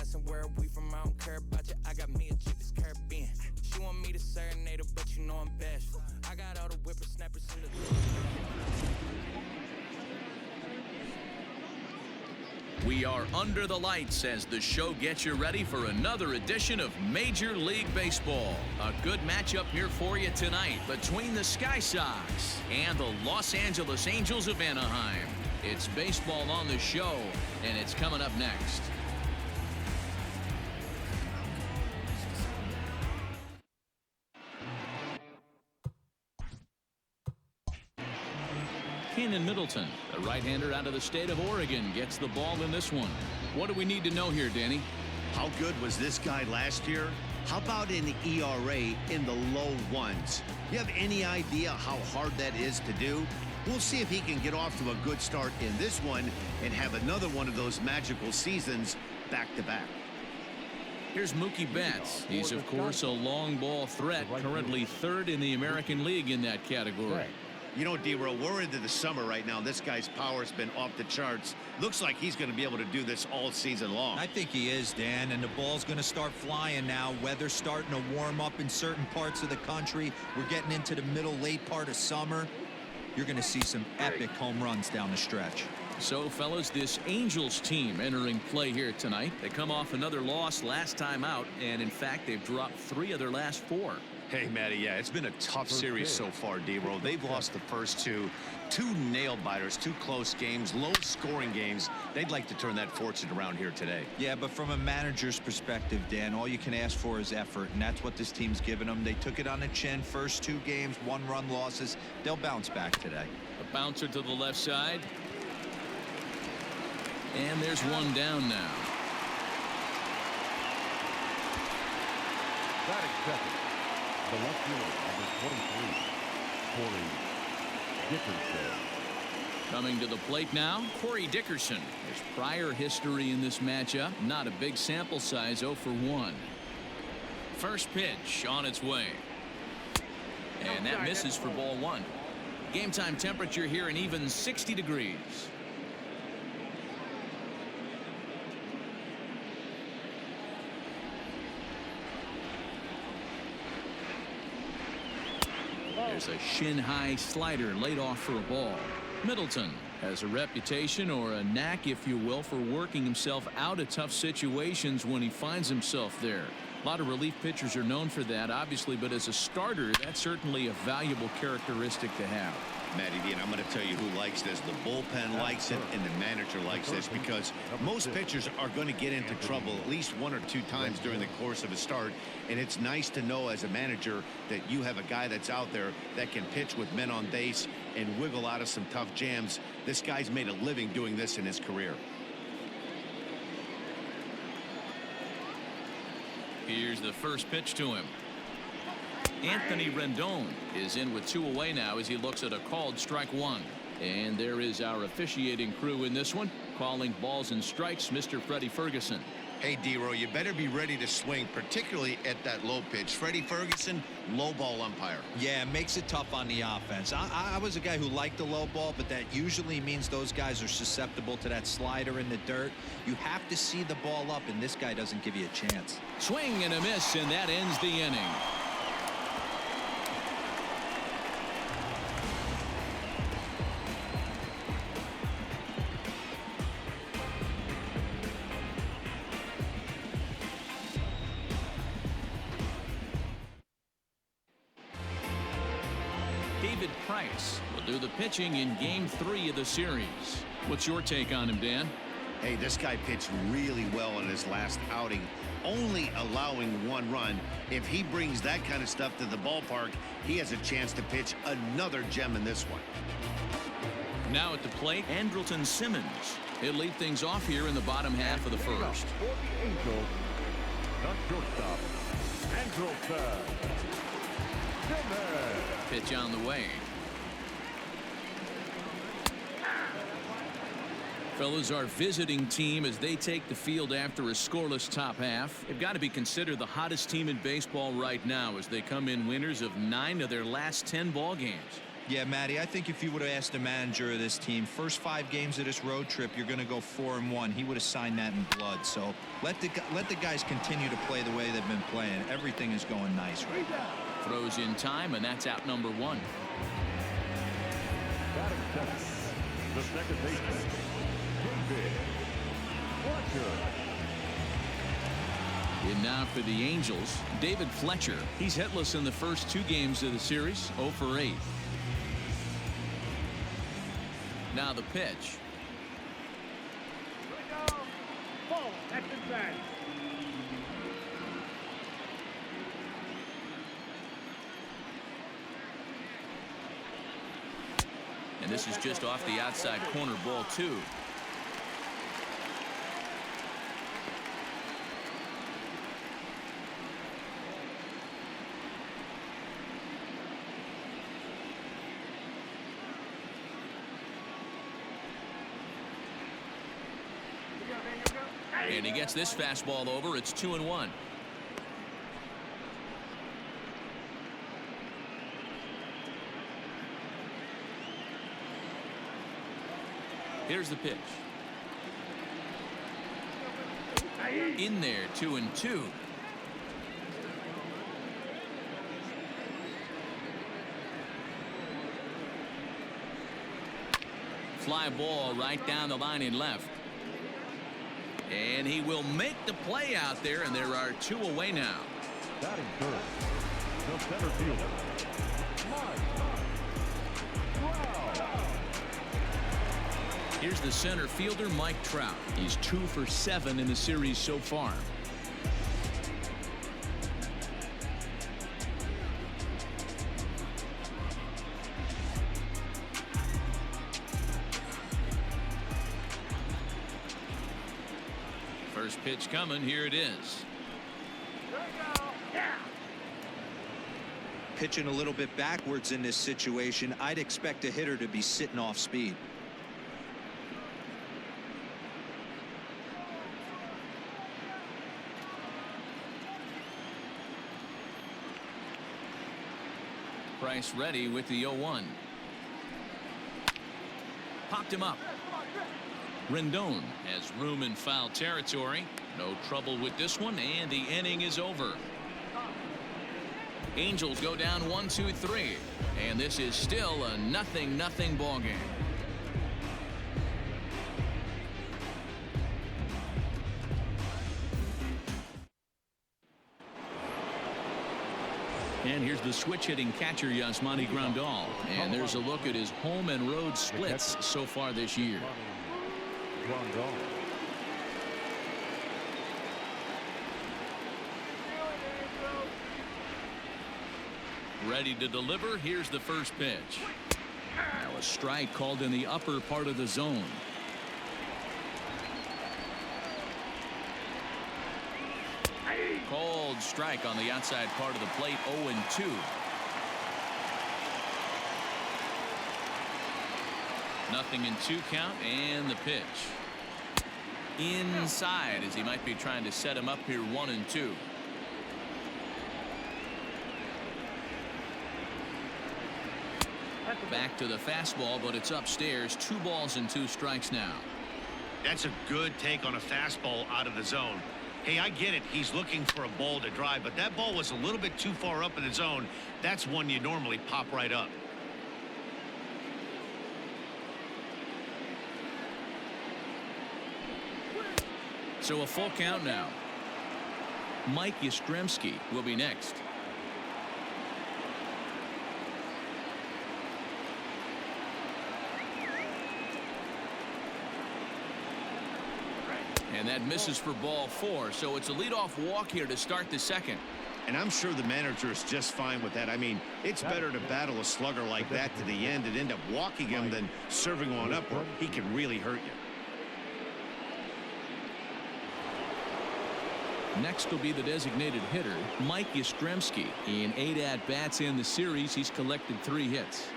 asking where we from, I don't care about you. I got me a chick that's Caribbean. She want me to serenade her, but you know I'm bashful. I got all the whippersnappers in the We are under the lights as the show gets you ready for another edition of Major League Baseball. A good matchup here for you tonight between the Sky Sox and the Los Angeles Angels of Anaheim. It's baseball on the show, and it's coming up next. Kenan Middleton, the right-hander out of the state of Oregon, gets the ball in this one. What do we need to know here, Danny? How good was this guy last year? How about an ERA in the low ones? You have any idea how hard that is to do? We'll see if he can get off to a good start in this one and have another one of those magical seasons back-to-back. Here's Mookie Betts. He's, of course, a long ball threat, currently third in the American League in that category. You know, D-Row, we're into the summer right now. This guy's power's been off the charts. Looks like he's going to be able to do this all season long. I think he is, Dan, and the ball's going to start flying now. Weather's starting to warm up in certain parts of the country. We're getting into the late part of summer. You're going to see some epic home runs down the stretch. So, fellas, this Angels team entering play here tonight. They come off another loss last time out, and in fact, they've dropped 3 of their last 4. Hey, Matty, yeah, it's been a tough series so far, D-Row. They've lost the first two nail-biters, 2 close games, low-scoring games. They'd like to turn that fortune around here today. Yeah, but from a manager's perspective, Dan, all you can ask for is effort, and that's what this team's given them. They took it on the chin. First 2 games, 1-run losses. They'll bounce back today. A bouncer to the left side. And there's one down now. Batting second, the left fielder, number 23, Corey Dickerson. Coming to the plate now, Corey Dickerson. His prior history in this matchup, not a big sample size, 0 for 1. First pitch on its way. And that misses for ball 1. Game time temperature here an even 60 degrees. There's a shin-high slider laid off for a ball. Middleton has a reputation, or a knack, if you will, for working himself out of tough situations when he finds himself there. A lot of relief pitchers are known for that, obviously, but as a starter, that's certainly a valuable characteristic to have. Matty D, and I'm going to tell you who likes this. The bullpen likes it, and the manager likes this, because most pitchers are going to get into trouble at least 1 or 2 times during the course of a start, and it's nice to know as a manager that you have a guy that's out there that can pitch with men on base and wiggle out of some tough jams. This guy's made a living doing this in his career. Here's the first pitch to him. Anthony Rendon is in with 2 away now as he looks at a called strike 1. And there is our officiating crew in this one, calling balls and strikes, Mr. Freddie Ferguson. Hey, D-Row, you better be ready to swing, particularly at that low pitch. Freddie Ferguson, low ball umpire. Yeah, it makes it tough on the offense. I was a guy who liked the low ball, but that usually means those guys are susceptible to that slider in the dirt. You have to see the ball up, and this guy doesn't give you a chance. Swing and a miss, and that ends the inning. David Price will do the pitching in Game 3 of the series. What's your take on him, Dan? Hey, this guy pitched really well in his last outing, only allowing 1 run. If he brings that kind of stuff to the ballpark, he has a chance to pitch another gem in this one. Now at the plate, Andrelton Simmons. He'll lead things off here in the bottom half of the first. For the Angels, the shortstop, Andrelton Simmons. Pitch on the way. Fellas, our visiting team, as they take the field after a scoreless top half, they've got to be considered the hottest team in baseball right now as they come in winners of 9 of their last 10 ball games. Yeah, Matty, I think if you would have asked the manager of this team, first 5 games of this road trip, you're going to go 4-1. He would have signed that in blood. So let the guys continue to play the way they've been playing. Everything is going nice right now. Throws in time, and that's out number 1. Batting seventh, the second baseman, David Fletcher. In now for the Angels, David Fletcher. He's hitless in the first 2 games of the series, 0 for 8. Now the pitch. And this is just off the outside corner, ball 2. And he gets this fastball over. It's 2-1. Here's the pitch. In there, 2-2. Fly ball right down the line in left. And he will make the play out there, and there are 2 away now. Batting third, the center fielder, Mike Trout. Here's the center fielder, Mike Trout. He's 2 for 7 in the series so far. First pitch coming. Here it is. Pitching a little bit backwards in this situation. I'd expect a hitter to be sitting off speed. Price ready with the 0-1. Popped him up. Rendon has room in foul territory. No trouble with this one, and the inning is over. Angels go down 1-2-3, and this is still a 0-0 ball game. And here's the switch-hitting catcher, Yasmani Grandal. And there's a look at his home and road splits so far this year. Ready to deliver. Here's the first pitch. Now a strike called in the upper part of the zone. Called strike on the outside part of the plate. 0-2. Nothing in 2 count, and the pitch inside as he might be trying to set him up here. 1-2. Back to the fastball, but it's upstairs. 2 balls and 2 strikes now. That's a good take on a fastball out of the zone. Hey, I get it. He's looking for a ball to drive, but that ball was a little bit too far up in the zone. That's one you normally pop right up. So a full count now. Mike Yastrzemski will be next. And that misses for ball 4, so it's a leadoff walk here to start the second. And I'm sure the manager is just fine with that. I mean, it's better to battle a slugger like that to the end and end up walking him than serving one up where he can really hurt you. Next will be the designated hitter, Mike Yastrzemski. In 8 at-bats in the series, he's collected 3 hits.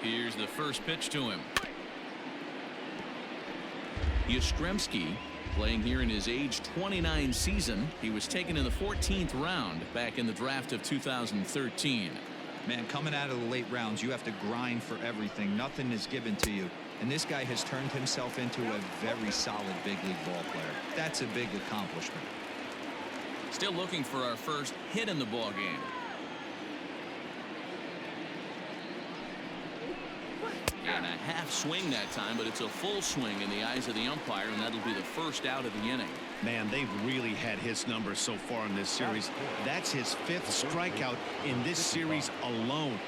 Here's the first pitch to him. Yastrzemski Playing here in his age 29 season, he was taken in the 14th round back in the draft of 2013. Man, coming out of the late rounds, you have to grind for everything. Nothing is given to you. And this guy has turned himself into a very solid big league ball player. That's a big accomplishment. Still looking for our first hit in the ball game. And a half swing that time, but it's a full swing in the eyes of the umpire, and that'll be the first out of the inning. Man, they've really had his number so far in this series. That's his 5th strikeout in this series alone.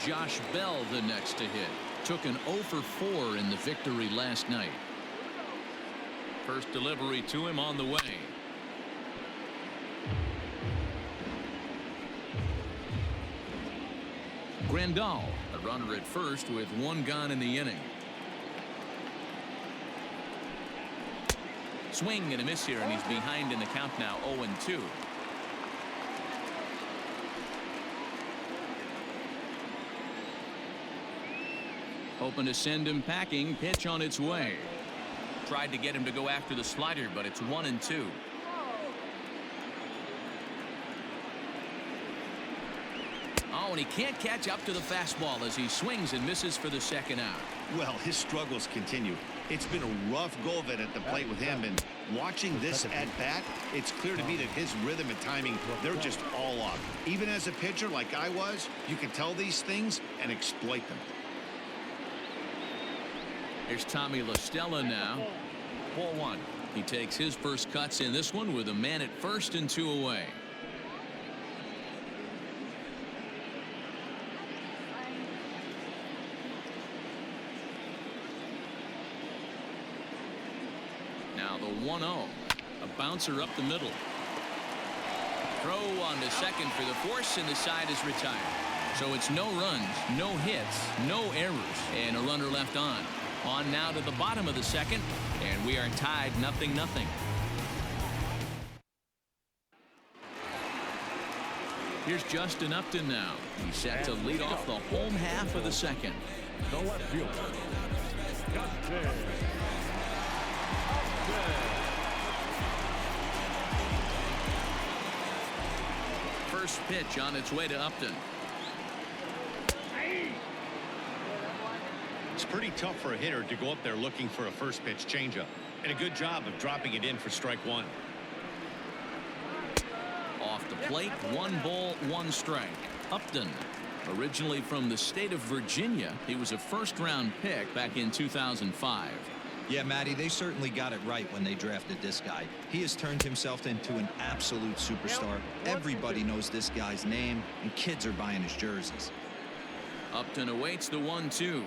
Josh Bell the next to hit. Took an 0 for 4 in the victory last night. First delivery to him on the way. Grandal, a runner at first with 1 gone in the inning. Swing and a miss here, and he's behind in the count now, 0-2. Hoping to send him packing. Pitch on its way. Tried to get him to go after the slider, but it's 1-2. Oh, and he can't catch up to the fastball as he swings and misses for the second out. Well, his struggles continue. It's been a rough go of it at the plate with him, and watching this at bat, it's clear to me that his rhythm and timing, they're just all off. Even as a pitcher like I was, you can tell these things and exploit them. Here's Tommy La Stella now. 4-1. He takes his first cuts in this one with a man at first and 2 away. Now the 1-0. A bouncer up the middle. Throw on to second for the force, and the side is retired. So it's no runs, no hits, no errors, and a runner left on. On now to the bottom of the second, and we are tied 0-0. Here's Justin Upton now. He's set to lead off the home half of the second. The left fielder, Justin. First pitch on its way to Upton. It's pretty tough for a hitter to go up there looking for a first pitch changeup, and a good job of dropping it in for strike 1. Off the plate, 1 ball, 1 strike. Upton, originally from the state of Virginia, he was a first-round pick back in 2005. Yeah, Matty, they certainly got it right when they drafted this guy. He has turned himself into an absolute superstar. Everybody knows this guy's name, and kids are buying his jerseys. Upton awaits the 1-2.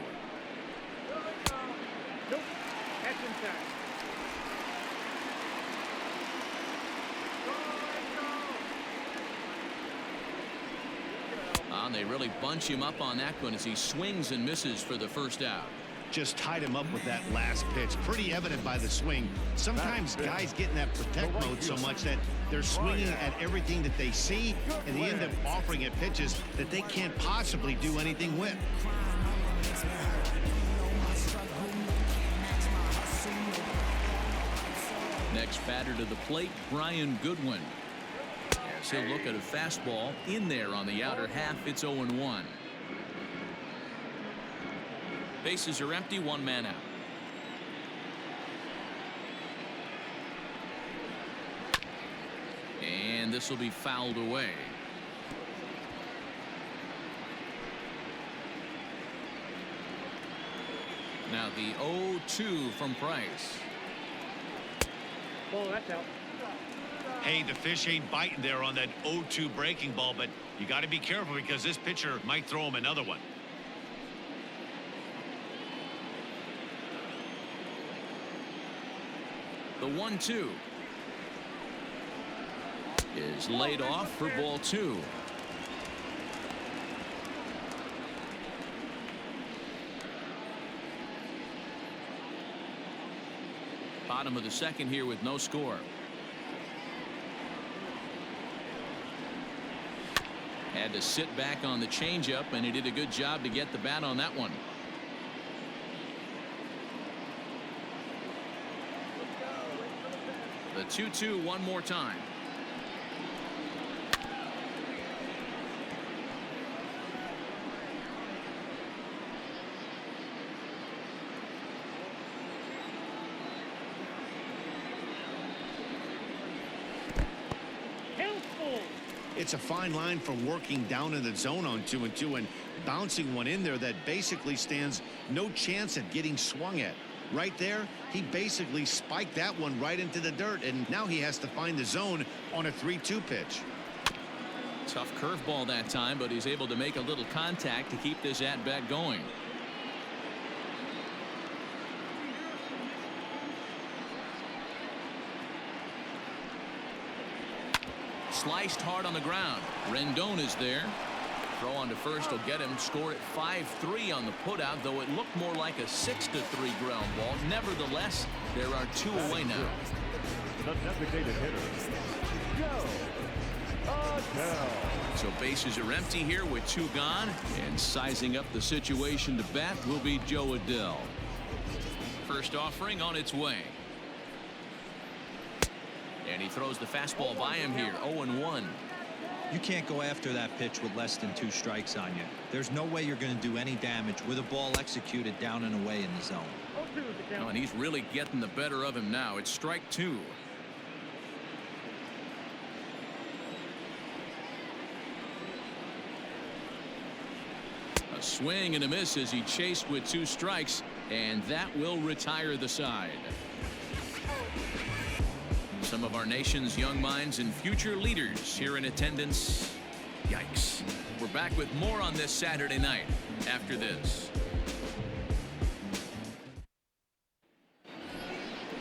They really bunch him up on that one as he swings and misses for the first out. Just tied him up with that last pitch. Pretty evident by the swing. Sometimes guys get in that protect mode so much that they're swinging at everything that they see, and they end up offering at pitches that they can't possibly do anything with. Next batter to the plate, Brian Goodwin. As he'll look at a fastball in there on the outer half. It's 0-1. Bases are empty, 1 man out. And this will be fouled away. Now the 0-2 from Price. Oh, that's out. Hey, the fish ain't biting there on that 0-2 breaking ball, but you got to be careful because this pitcher might throw him another one. The 1-2 is laid off for ball 2. Bottom of the second here with no score. Had to sit back on the changeup, and he did a good job to get the bat on that one. The 2-2 one more time. It's a fine line from working down in the zone on 2-2 and bouncing one in there that basically stands no chance at getting swung at. Right there, he basically spiked that one right into the dirt, and now he has to find the zone on a 3-2 pitch. Tough curveball that time, but he's able to make a little contact to keep this at-bat going. Sliced hard on the ground. Rendon is there. Throw on to first will get him. Score at 5-3 on the putout, though it looked more like a 6-3 ground ball. Nevertheless, there are 2 away now. The designated hitter, Joe Adele. So bases are empty here with 2 gone, and sizing up the situation to bat will be Joe Adele. First offering on its way. And he throws the fastball by him here. 0-1. You can't go after that pitch with less than 2 strikes on you. There's no way you're going to do any damage with a ball executed down and away in the zone. Oh, and he's really getting the better of him now. It's strike 2. A swing and a miss as he chased with 2 strikes, and that will retire the side. Some of our nation's young minds and future leaders here in attendance. Yikes. We're back with more on this Saturday night after this.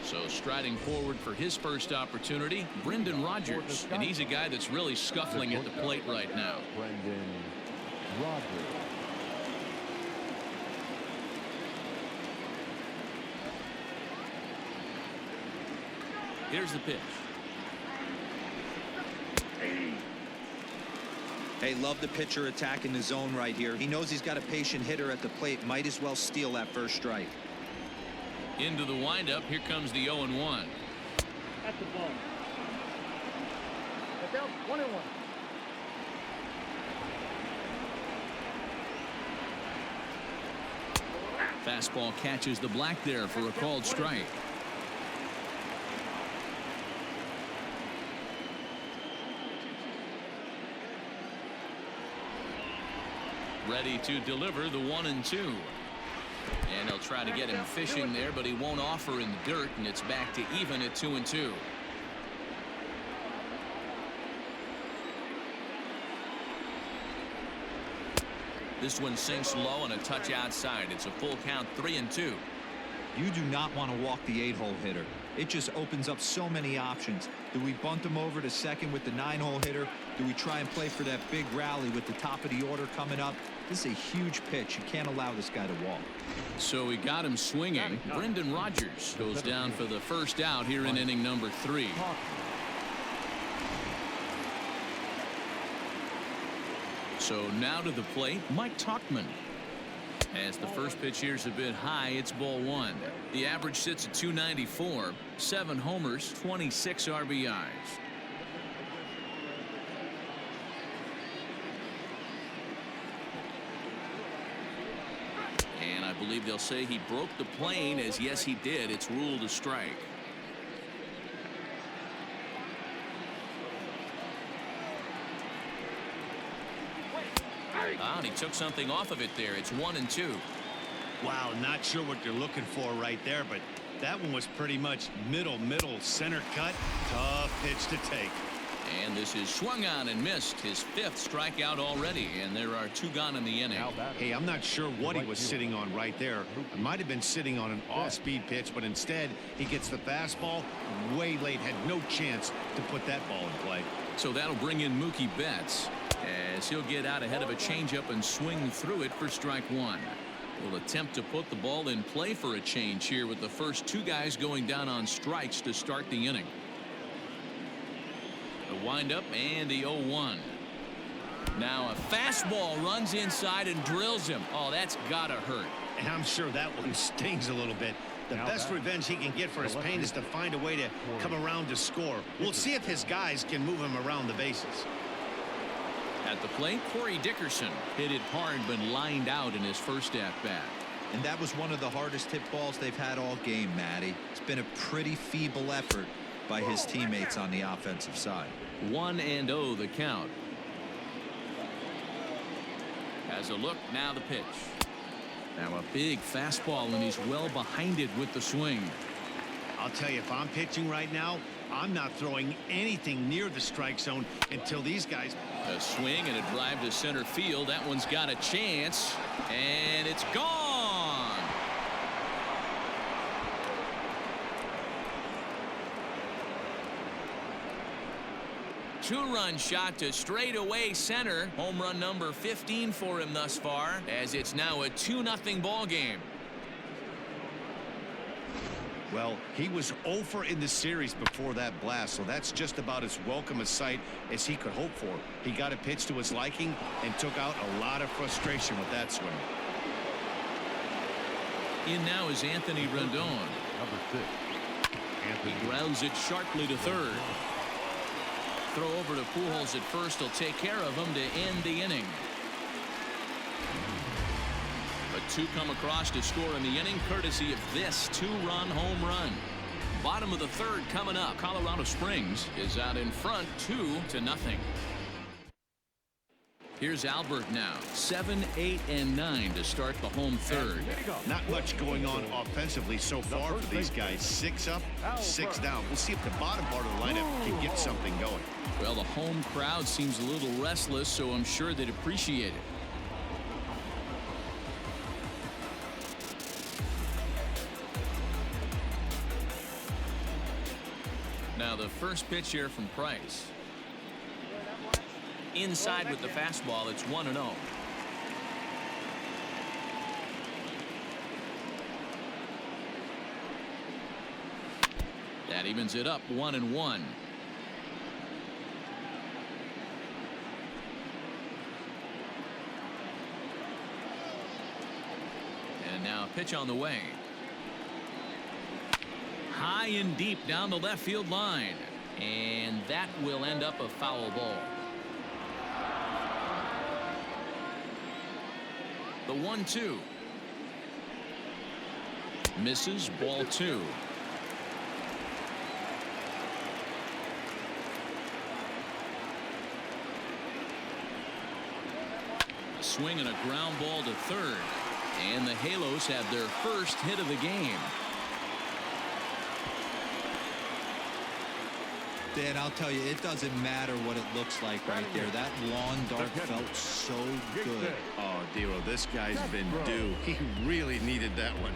So striding forward for his first opportunity, Brendan Rodgers, and he's a guy that's really scuffling at the plate right now. Brendan Rodgers. Here's the pitch. Hey, love the pitcher attacking the zone right here. He knows he's got a patient hitter at the plate. Might as well steal that first strike. Into the windup. Here comes the 0-1. At the ball. Look out, 1-1. Fastball catches the black there for a called strike. Ready to deliver the 1-2. And he'll try to get him fishing there, but he won't offer in the dirt, and it's back to even at 2-2. This one sinks low and a touch outside. It's a full count, 3-2. You do not want to walk the 8-hole hitter. It just opens up so many options. Do we bunt him over to second with the 9-hole hitter? Do we try and play for that big rally with the top of the order coming up? This is a huge pitch. You can't allow this guy to walk. So he got him swinging. Brendan Rodgers goes down for the first out here in inning number 3. So now to the plate, Mike Tauchman. As the first pitch here's a bit high, it's ball 1. The average sits at 294, 7 homers, 26 RBIs. And I believe they'll say he broke the plane, as yes he did. It's ruled a strike. And he took something off of it there. It's 1-2. Wow, not sure what you're looking for right there, but that one was pretty much middle center cut. Tough pitch to take. And this is swung on and missed. His 5th strikeout already, and there are 2 gone in the inning. Hey, I'm not sure what he was sitting on right there. It might have been sitting on an off-speed pitch, but instead he gets the fastball way late. Had no chance to put that ball in play. So that'll bring in Mookie Betts, as he'll get out ahead of a changeup and swing through it for strike 1. Will attempt to put the ball in play for a change here with the first 2 guys going down on strikes to start the inning. The windup and the 0-1. Now a fastball runs inside and drills him. Oh, that's gotta hurt. And I'm sure that one stings a little bit. The best revenge he can get for his pain is to find a way to come around to score. We'll see if his guys can move him around the bases. At the plate, Corey Dickerson hit it hard but lined out in his first at-bat. And that was one of the hardest hit balls they've had all game, Matty. It's been a pretty feeble effort by his teammates on the offensive side. 1-0 the count. Has a look, now the pitch. Now a big fastball, and he's well behind it with the swing. I'll tell you, if I'm pitching right now, I'm not throwing anything near the strike zone until these guys. A swing and a drive to center field. That one's got a chance, and it's gone. Two-run shot to straightaway center. Home run number 15 for him thus far, as it's now a 2-0 ball game. Well, he was 0 in the series before that blast, so that's just about as welcome a sight as he could hope for. He got a pitch to his liking and took out a lot of frustration with that swing. In now is Anthony Rendon. Number 6. He grounds it sharply to third. Throw over to Pujols at first. He'll take care of him to end the inning. But two come across to score in the inning, courtesy of this two-run home run. Bottom of the third coming up. Colorado Springs is out in front 2-0. Here's Albert now. 7, 8, and 9 to start the home third. Not much going on offensively so far for these guys. 6 up, 6 down. We'll see if the bottom part of the lineup can get something going. Well, the home crowd seems a little restless, so I'm sure they'd appreciate it. Now the first pitch here from Price. Inside with the fastball, it's 1-0. That evens it up 1-1. And now a pitch on the way. High and deep down the left field line, and that will end up a foul ball. The 1-2 misses, ball 2. A swing and a ground ball to third, and the Halos have their first hit of the game. Dan, I'll tell you, it doesn't matter what it looks like right there. That lawn dart felt so good. Oh, Dero, this guy's been due. He really needed that one.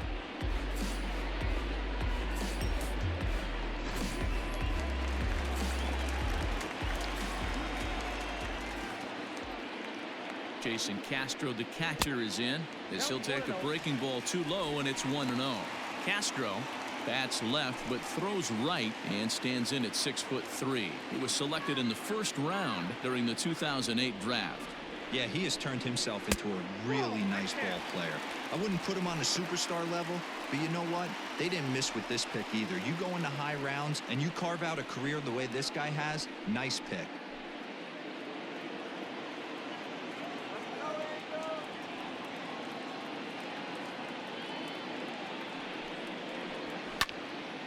Jason Castro, the catcher, is in as he'll take a breaking ball too low, and it's 1-0. Castro bats left but throws right and stands in at 6'3". He was selected in the first round during the 2008 draft. Yeah, he has turned himself into a really nice ball player. I wouldn't put him on a superstar level, but you know what? They didn't miss with this pick either. You go into high rounds and you carve out a career the way this guy has. Nice pick.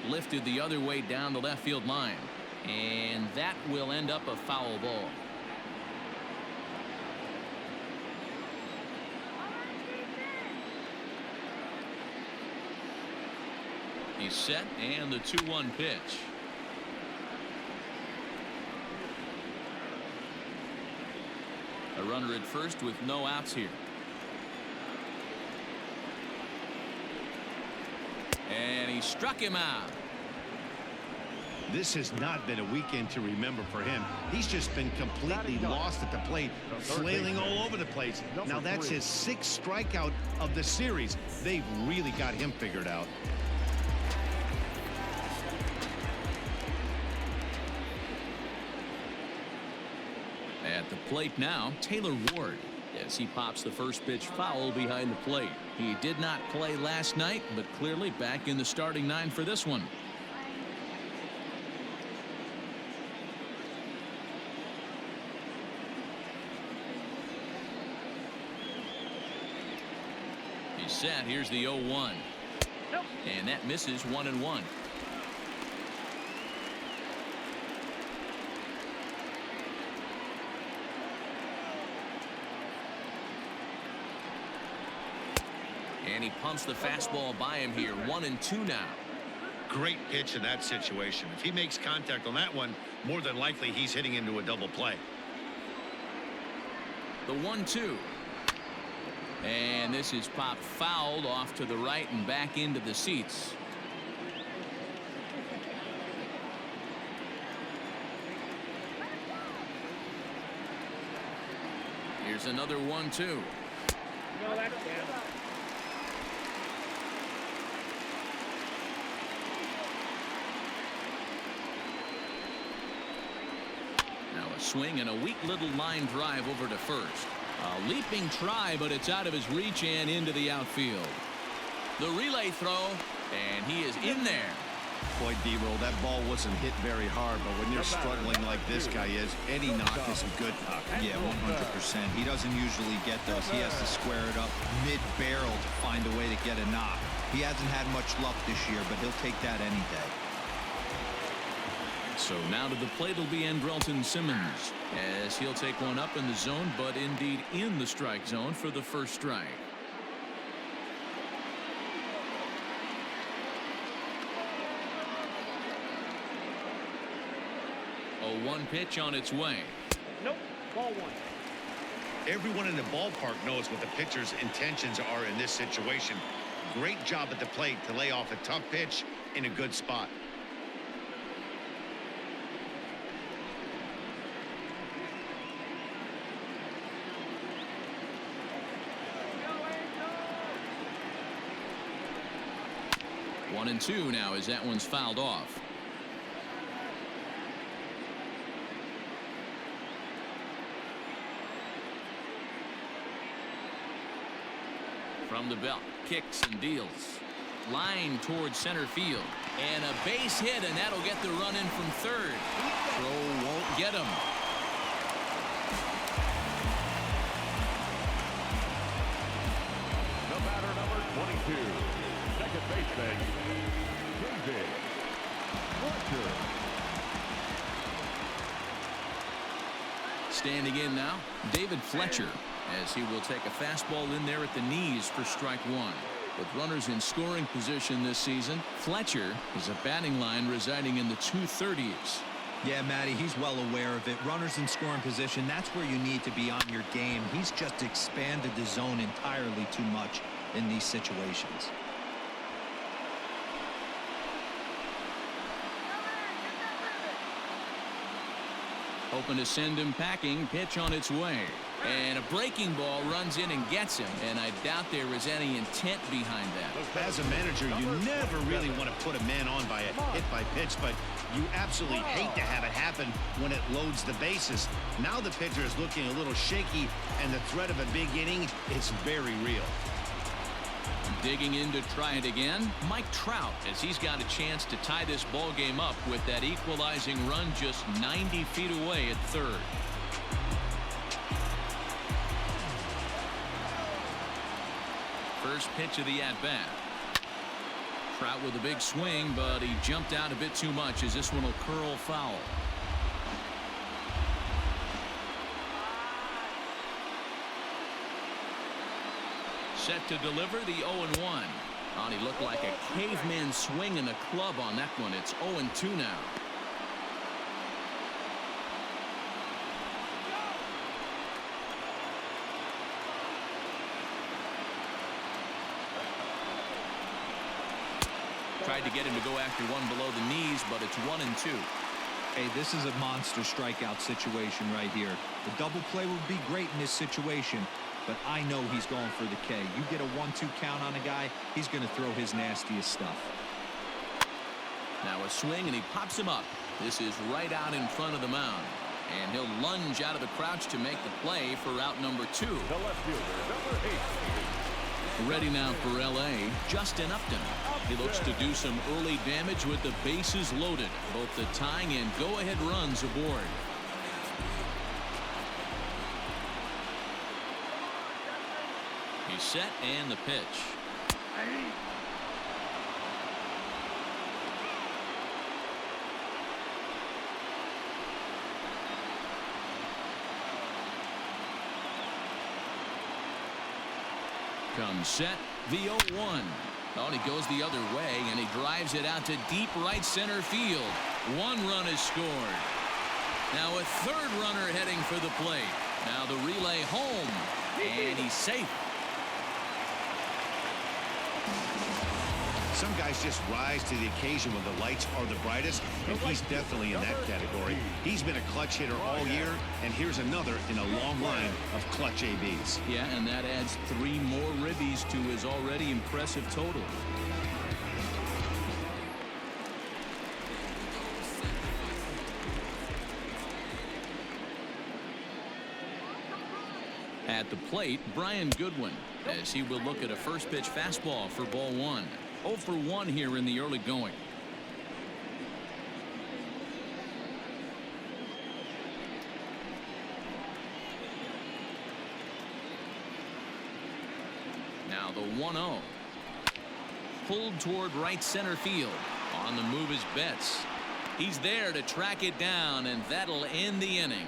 Lifted the other way down the left field line, and that will end up a foul ball. He's set, and the 2-1 pitch. A runner at first with no outs here. And he struck him out. This has not been a weekend to remember for him. He's just been completely lost at the plate, flailing all over the place. Now that's his 6th strikeout of the series. They've really got him figured out. At the plate now, Taylor Ward as he pops the first pitch foul behind the plate. He did not play last night, but clearly back in the starting 9 for this one. He's set. Here's the 0-1. And that misses 1-1. And he pumps the fastball by him here. 1-2 now. Great pitch in that situation. If he makes contact on that one, more than likely he's hitting into a double play. The 1-2. And this is popped fouled off to the right and back into the seats. Here's another 1-2. No, that's down. Now a swing and a weak little line drive over to first. A leaping try, but it's out of his reach and into the outfield. The relay throw, and he is in there. Boy, D-Roll, that ball wasn't hit very hard, but when you're struggling like this guy is, any knock is a good knock. Yeah, 100%. He doesn't usually get those. He has to square it up mid-barrel to find a way to get a knock. He hasn't had much luck this year, but he'll take that any day. So now to the plate will be Andrelton Simmons, as he'll take one up in the zone, but indeed in the strike zone for the first strike. 0-1 pitch on its way. Nope. Ball 1. Everyone in the ballpark knows what the pitcher's intentions are in this situation. Great job at the plate to lay off a tough pitch in a good spot. One and two now as that one's fouled off. From the belt, kicks and deals. Line towards center field. And a base hit, and that'll get the run in from third. Throw won't get him. The batter, number 22, second baseman, David Fletcher. Standing in now, David Fletcher, as he will take a fastball in there at the knees for strike one. With runners in scoring position this season, Fletcher is a batting line residing in the 230s. Yeah, Matty, he's well aware of it. Runners in scoring position, that's where you need to be on your game. He's just expanded the zone entirely too much in these situations. Hoping to send him packing. Pitch on its way. And a breaking ball runs in and gets him. And I doubt there is any intent behind that. As a manager, you never really want to put a man on by a hit by pitch, but you absolutely hate to have it happen when it loads the bases. Now the pitcher is looking a little shaky, and the threat of a big inning is very real. Digging in to try it again, Mike Trout, as he's got a chance to tie this ball game up with that equalizing run just 90 feet away at third. First pitch of the at-bat. Trout with a big swing, but he jumped out a bit too much as this one will curl foul. Set to deliver the 0-1. Oh, he looked like a caveman swinging a club on that one. It's 0-2 now. Tried to get him to go after one below the knees, but it's 1-2. Hey, this is a monster strikeout situation right here. The double play would be great in this situation, but I know he's going for the K. You get a 1-2 count on a guy, he's going to throw his nastiest stuff. Now a swing, and he pops him up. This is right out in front of the mound. And he'll lunge out of the crouch to make the play for out number 2. The left fielder, number 8. Ready now for L.A., Justin Upton. He looks to do some early damage with the bases loaded. Both the tying and go-ahead runs aboard. He's set and the pitch. Comes set, the 0-1. Oh, he goes the other way, and he drives it out to deep right center field. 1 run is scored. Now a 3rd runner heading for the plate. Now the relay home, and he's safe. Some guys just rise to the occasion when the lights are the brightest, and he's definitely in that category. He's been a clutch hitter all year, and here's another in a long line of clutch ABs. Yeah, and that adds 3 more ribbies to his already impressive total. At the plate, Brian Goodwin, as he will look at a first pitch fastball for ball 1. 0 for 1 here in the early going. Now the 1-0. Pulled toward right center field. On the move is Betts. He's there to track it down, and that'll end the inning.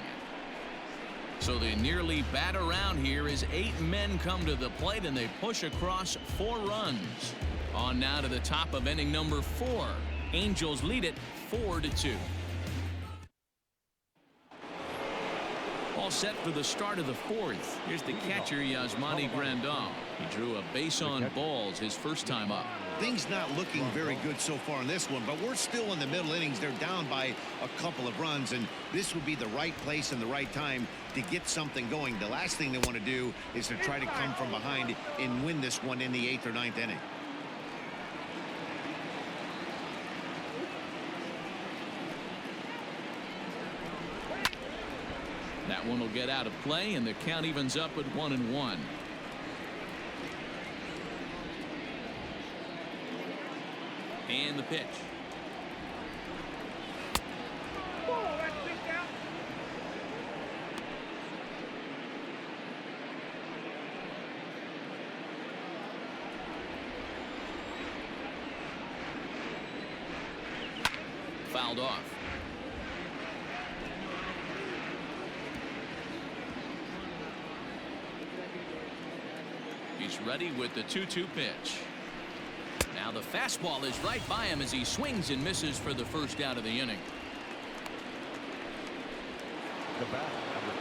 So they nearly bat around here as 8 men come to the plate, and they push across 4 runs. On now to the top of inning number 4. Angels lead it 4-2. All set for the start of the 4th. Here's the catcher, Yasmani Grandal. He drew a base on balls his first time up. Things not looking very good so far in this one, but we're still in the middle innings. They're down by a couple of runs, and this would be the right place and the right time to get something going. The last thing they want to do is to try to come from behind and win this one in the 8th or 9th inning. That one will get out of play, and the count evens up at 1-1. And the pitch. Whoa, that's 6 out. Fouled off. He's ready with the 2-2 pitch. Now the fastball is right by him as he swings and misses for the first out of the inning. The bat, number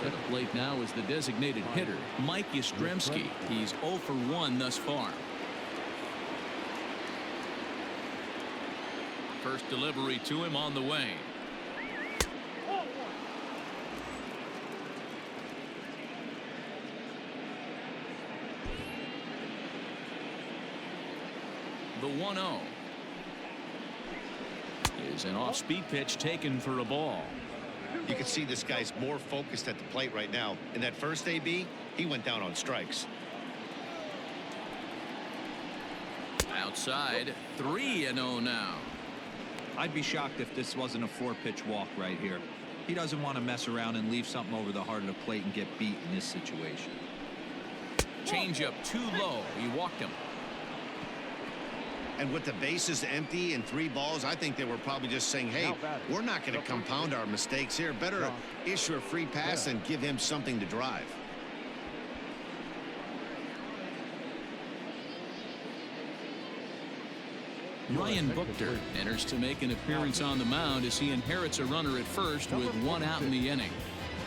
10. At the plate now is the designated hitter, Mike Yastrzemski. He's 0 for 1 thus far. First delivery to him on the way. The 1-0 is an off-speed pitch taken for a ball. You can see this guy's more focused at the plate right now. In that first AB, he went down on strikes. Outside, 3-0 now. I'd be shocked if this wasn't a 4-pitch walk right here. He doesn't want to mess around and leave something over the heart of the plate and get beat in this situation. Changeup too low. He walked him. And with the bases empty and 3 balls, I think they were probably just saying, hey, we're not going to compound our mistakes here. Better issue a free pass and give him something to drive. Ryan Buchter enters to make an appearance on the mound as he inherits a runner at first with 1 out in the inning.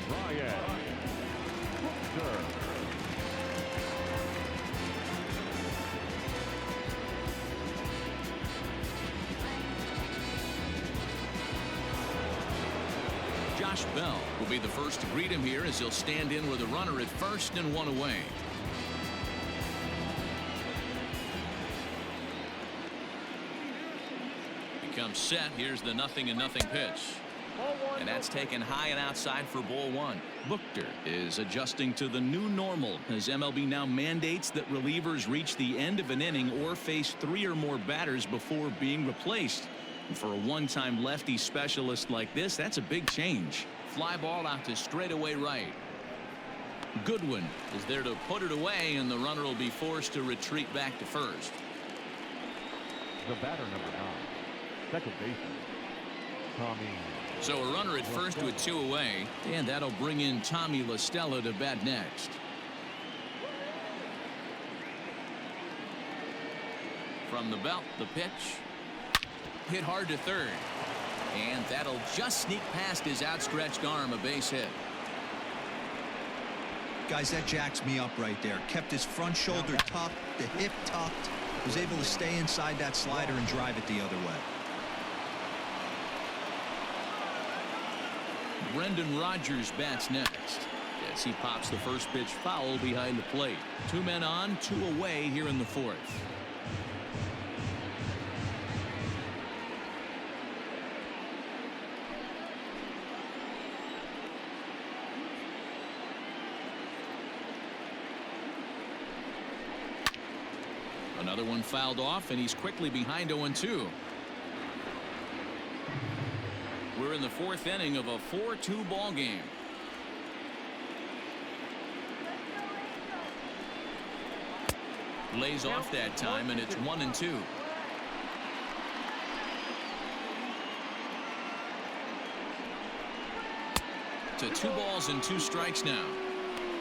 Ryan Buchter. Josh Bell will be the first to greet him here as he'll stand in with a runner at first and 1 away. He comes set. Here's the 0-0 pitch. Ball one. And that's taken high and outside for ball one. Buchter is adjusting to the new normal as MLB now mandates that relievers reach the end of an inning or face 3 or more batters before being replaced. And for a one-time lefty specialist like this, that's a big change. Fly ball out to straightaway right. Goodwin is there to put it away, and the runner will be forced to retreat back to first. The batter, number 9, second baseman, Tommy. So a runner at first with 2 away, and that'll bring in Tommy La Stella to bat next. From the belt, the pitch. Hit hard to third. And that'll just sneak past his outstretched arm, a base hit. Guys, that jacks me up right there. Kept his front shoulder tucked, the hip tucked, was able to stay inside that slider and drive it the other way. Brendan Rodgers bats next as he pops the first pitch foul behind the plate. 2 men on, 2 away here in the 4th. Another one fouled off, and he's quickly behind 0-2. We're in the 4th inning of a 4-2 ball game. Lays off that time, and it's 1-2. To 2 balls and 2 strikes now.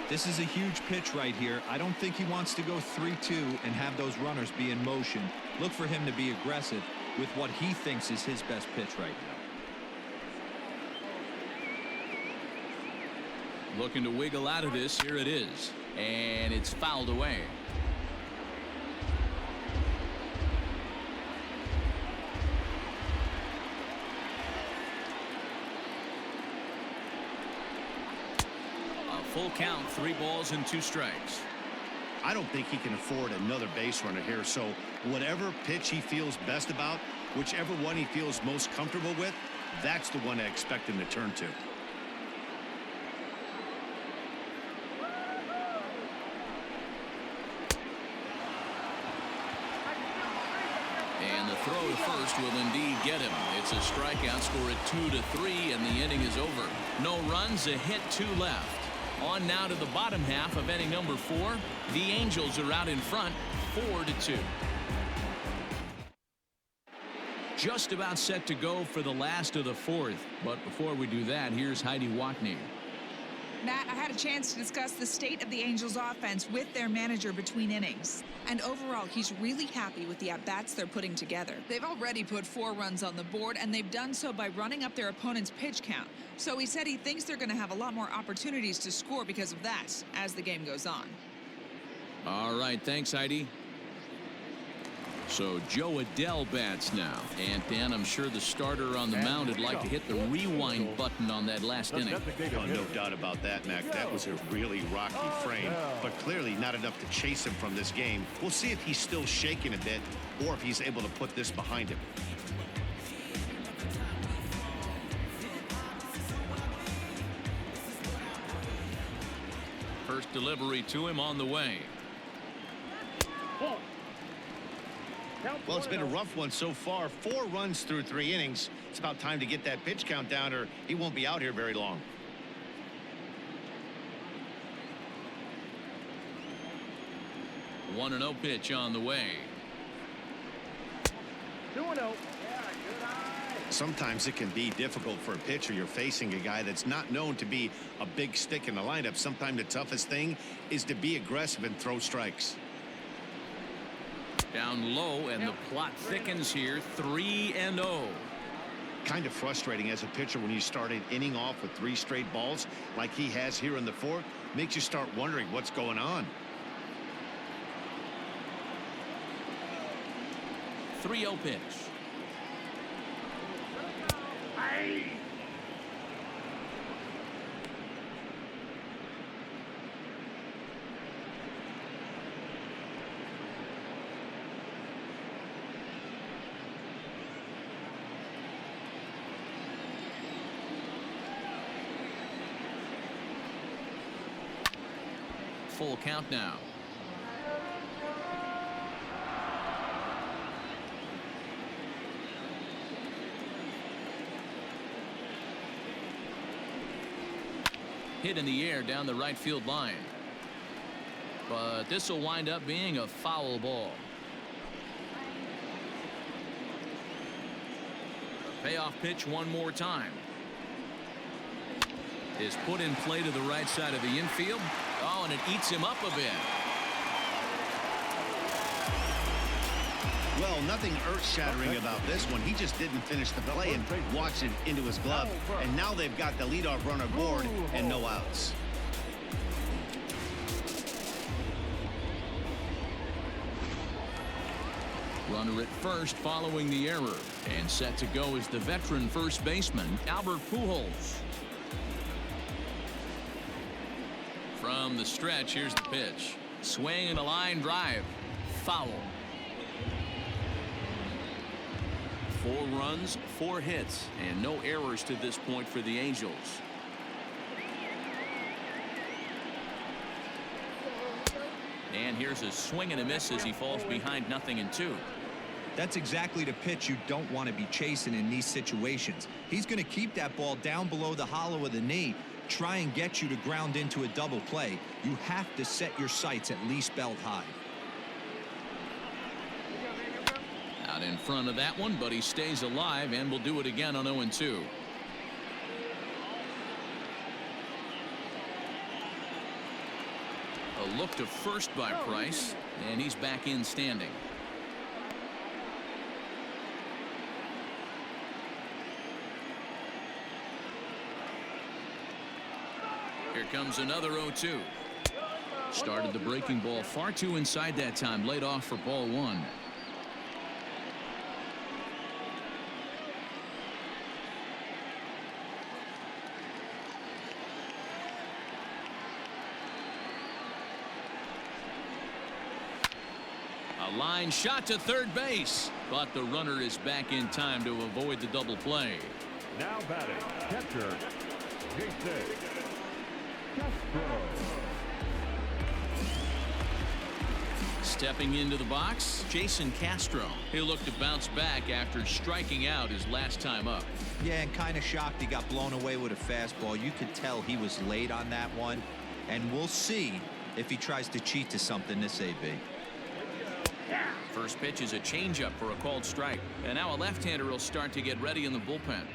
This is a huge pitch right here. I don't think he wants to go 3-2 and have those runners be in motion. Look for him to be aggressive with what he thinks is his best pitch right now. Looking to wiggle out of this. Here it is. And it's fouled away. Full count, 3 balls and 2 strikes. I don't think he can afford another base runner here, so whatever pitch he feels best about, whichever one he feels most comfortable with, that's the one I expect him to turn to. And the throw to first will indeed get him. It's a strikeout, score at 2-3, and the inning is over. No runs, a hit, 2 left. On now to the bottom half of inning number 4. The Angels are out in front, 4-2. Just about set to go for the last of the 4th. But before we do that, here's Heidi Watney. Matt, I had a chance to discuss the state of the Angels offense with their manager between innings. And overall, he's really happy with the at-bats they're putting together. They've already put 4 runs on the board, and they've done so by running up their opponent's pitch count. So he said he thinks they're going to have a lot more opportunities to score because of that as the game goes on. All right, thanks, Heidi. So Joe Adele bats now. And Dan, I'm sure the starter on the mound would like to hit the rewind button on that last inning. Oh, no doubt about that, Mac. That was a really rocky frame, but clearly not enough to chase him from this game. We'll see if he's still shaking a bit or if he's able to put this behind him. First delivery to him on the way. Well, it's been a rough one so far. 4 runs through 3 innings. It's about time to get that pitch count down, or he won't be out here very long. One 1-0 pitch on the way. 2-0. Sometimes it can be difficult for a pitcher. You're facing a guy that's not known to be a big stick in the lineup. Sometimes the toughest thing is to be aggressive and throw strikes. Down low, and the plot thickens here. 3-0. Kind of frustrating as a pitcher when you start an inning off with 3 straight balls like he has here in the 4th. Makes you start wondering what's going on. 3-0 pitch. full count now. Hit in the air down the right field line. But this will wind up being a foul ball. Payoff pitch one more time. Is put in play to the right side of the infield. Oh, and it eats him up a bit. Well, nothing earth-shattering about this one. He just didn't finish the play and watched it into his glove. And now they've got the leadoff runner aboard and no outs. Runner at first following the error. And set to go is the veteran first baseman, Albert Pujols. From the stretch, here's the pitch. Swing and a line drive. Foul. 4 runs, 4 hits, and no errors to this point for the Angels. And here's a swing and a miss as he falls behind 0-2. That's exactly the pitch you don't want to be chasing in these situations. He's going to keep that ball down below the hollow of the knee, try and get you to ground into a double play. You have to set your sights at least belt high. Out in front of that one, but he stays alive and will do it again on 0-2. A look to first by Price, and he's back in standing. Here comes another 0-2. Started the breaking ball far too inside that time. Laid off for ball 1. A line shot to third base, but the runner is back in time to avoid the double play. Now batting, catcher, Jason Castro. Stepping into the box, Jason Castro. He'll look to bounce back after striking out his last time up. Yeah, and kind of shocked he got blown away with a fastball. You could tell he was late on that one, and we'll see if he tries to cheat to something this AB. First pitch is a changeup for a called strike. And now a left-hander will start to get ready in the bullpen.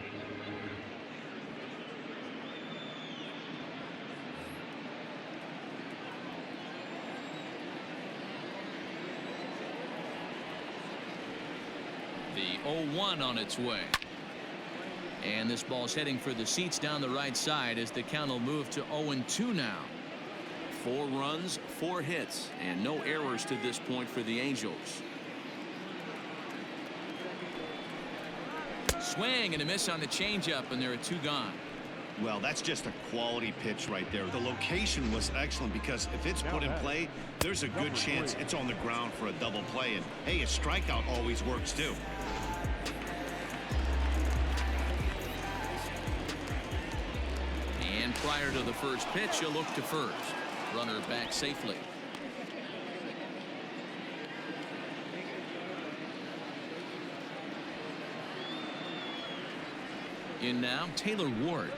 The 0-1 on its way. And this ball's heading for the seats down the right side as the count will move to 0-2 now. 4 runs, 4 hits, and no errors to this point for the Angels. Swing and a miss on the changeup, and there are 2 gone. Well, that's just a quality pitch right there. The location was excellent because if it's put in play, there's a good chance it's on the ground for a double play. And hey, a strikeout always works too. And prior to the first pitch, he'll look to first. Runner back safely. In now, Taylor Ward,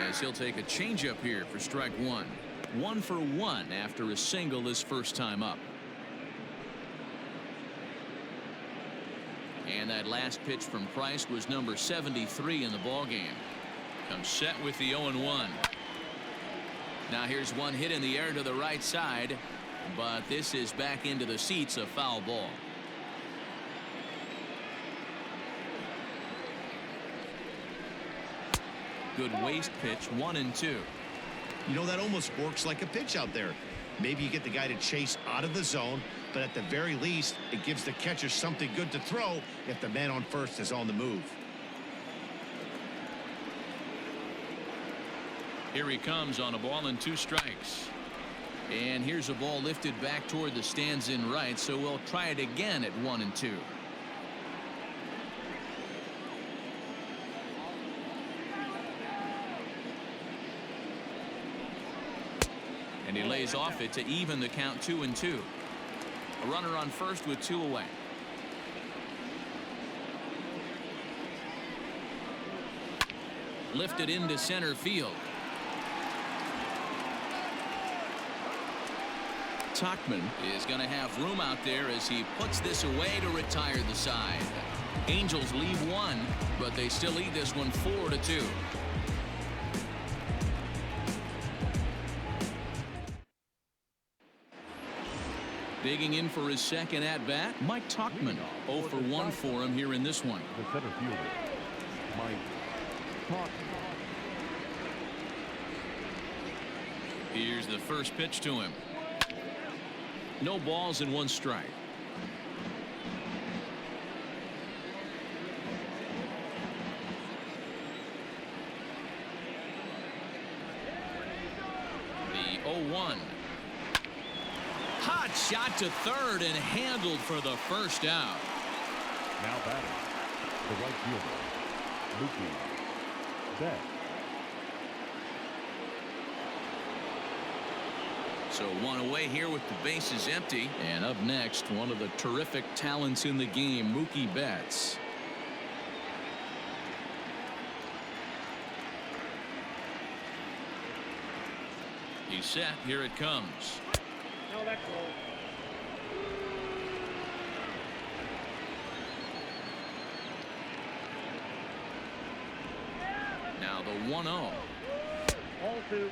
as he'll take a changeup here for strike 1. 1 for 1 after a single his first time up. And that last pitch from Price was number 73 in the ballgame. Comes set with the 0-1. Now here's one hit in the air to the right side, but this is back into the seats, a foul ball. Good waste pitch, 1-2. You know, that almost works like a pitch out there. Maybe you get the guy to chase out of the zone, but at the very least, it gives the catcher something good to throw if the man on first is on the move. Here he comes on a ball and 2 strikes. And here's a ball lifted back toward the stands in right, so we'll try it again at 1-2. And he lays off it to even the count 2-2. A runner on first with 2 away. Lifted into center field. Tuchman is going to have room out there as he puts this away to retire the side. Angels leave 1, but they still lead this one 4-2. Digging in for his second at-bat, Mike Tuchman. 0 for 1 for him here in this one. The center fielder, Mike Tuchman. Here's the first pitch to him. No balls and 1 strike. The 0-1. Hot shot to third and handled for the first out. Now batting, the right fielder, Mookie Betts. So 1 away here with the bases empty. And up next, one of the terrific talents in the game, Mookie Betts. He's set. Here it comes. No, that's low. Now the 1-0. All 2.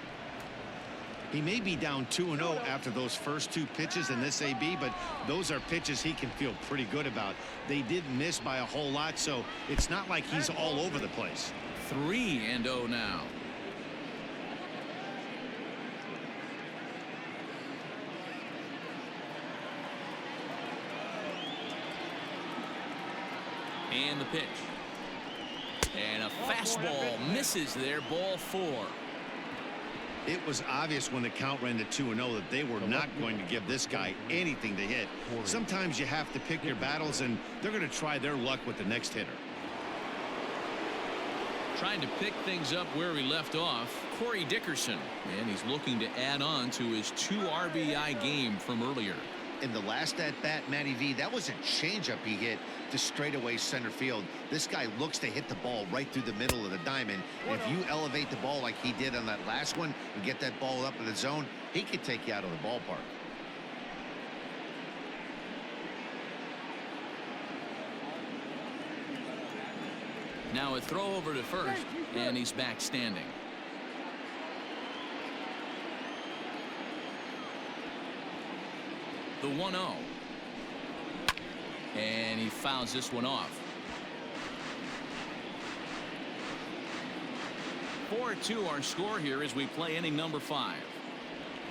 He may be down 2-0 after those first 2 pitches in this AB, but those are pitches he can feel pretty good about. They did miss by a whole lot, so it's not like he's all over the place. 3-0 now. And the pitch. And a fastball misses there. Ball 4. It was obvious when the count ran to 2-0 that they were not going to give this guy anything to hit. Sometimes you have to pick your battles, and they're going to try their luck with the next hitter. Trying to pick things up where he left off, Corey Dickerson. And he's looking to add on to his 2 RBI game from earlier. In the last at-bat, Matty V, that was a changeup he hit to straightaway center field. This guy looks to hit the ball right through the middle of the diamond. And if you elevate the ball like he did on that last one and get that ball up in the zone, he could take you out of the ballpark. Now a throw over to first, and he's back standing. The 1-0. And he fouls this one off. 4-2 our score here as we play inning number 5.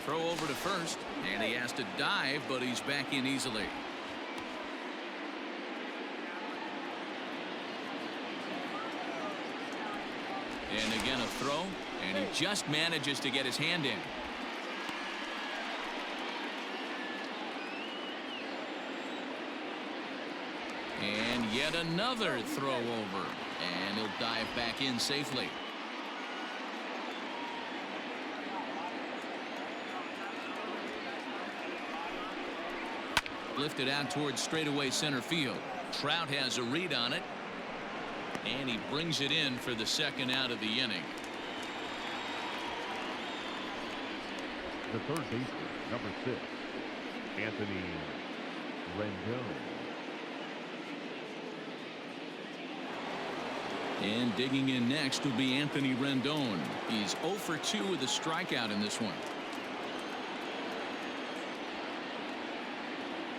Throw over to first, and he has to dive, but he's back in easily. And again a throw, and he just manages to get his hand in. And yet another throw over, and he'll dive back in safely. Lifted out towards straightaway center field. Trout has a read on it, and he brings it in for the second out of the inning. The third baseman, number 6, Anthony Rendon. And digging in next will be Anthony Rendon. He's 0 for 2 with a strikeout in this one.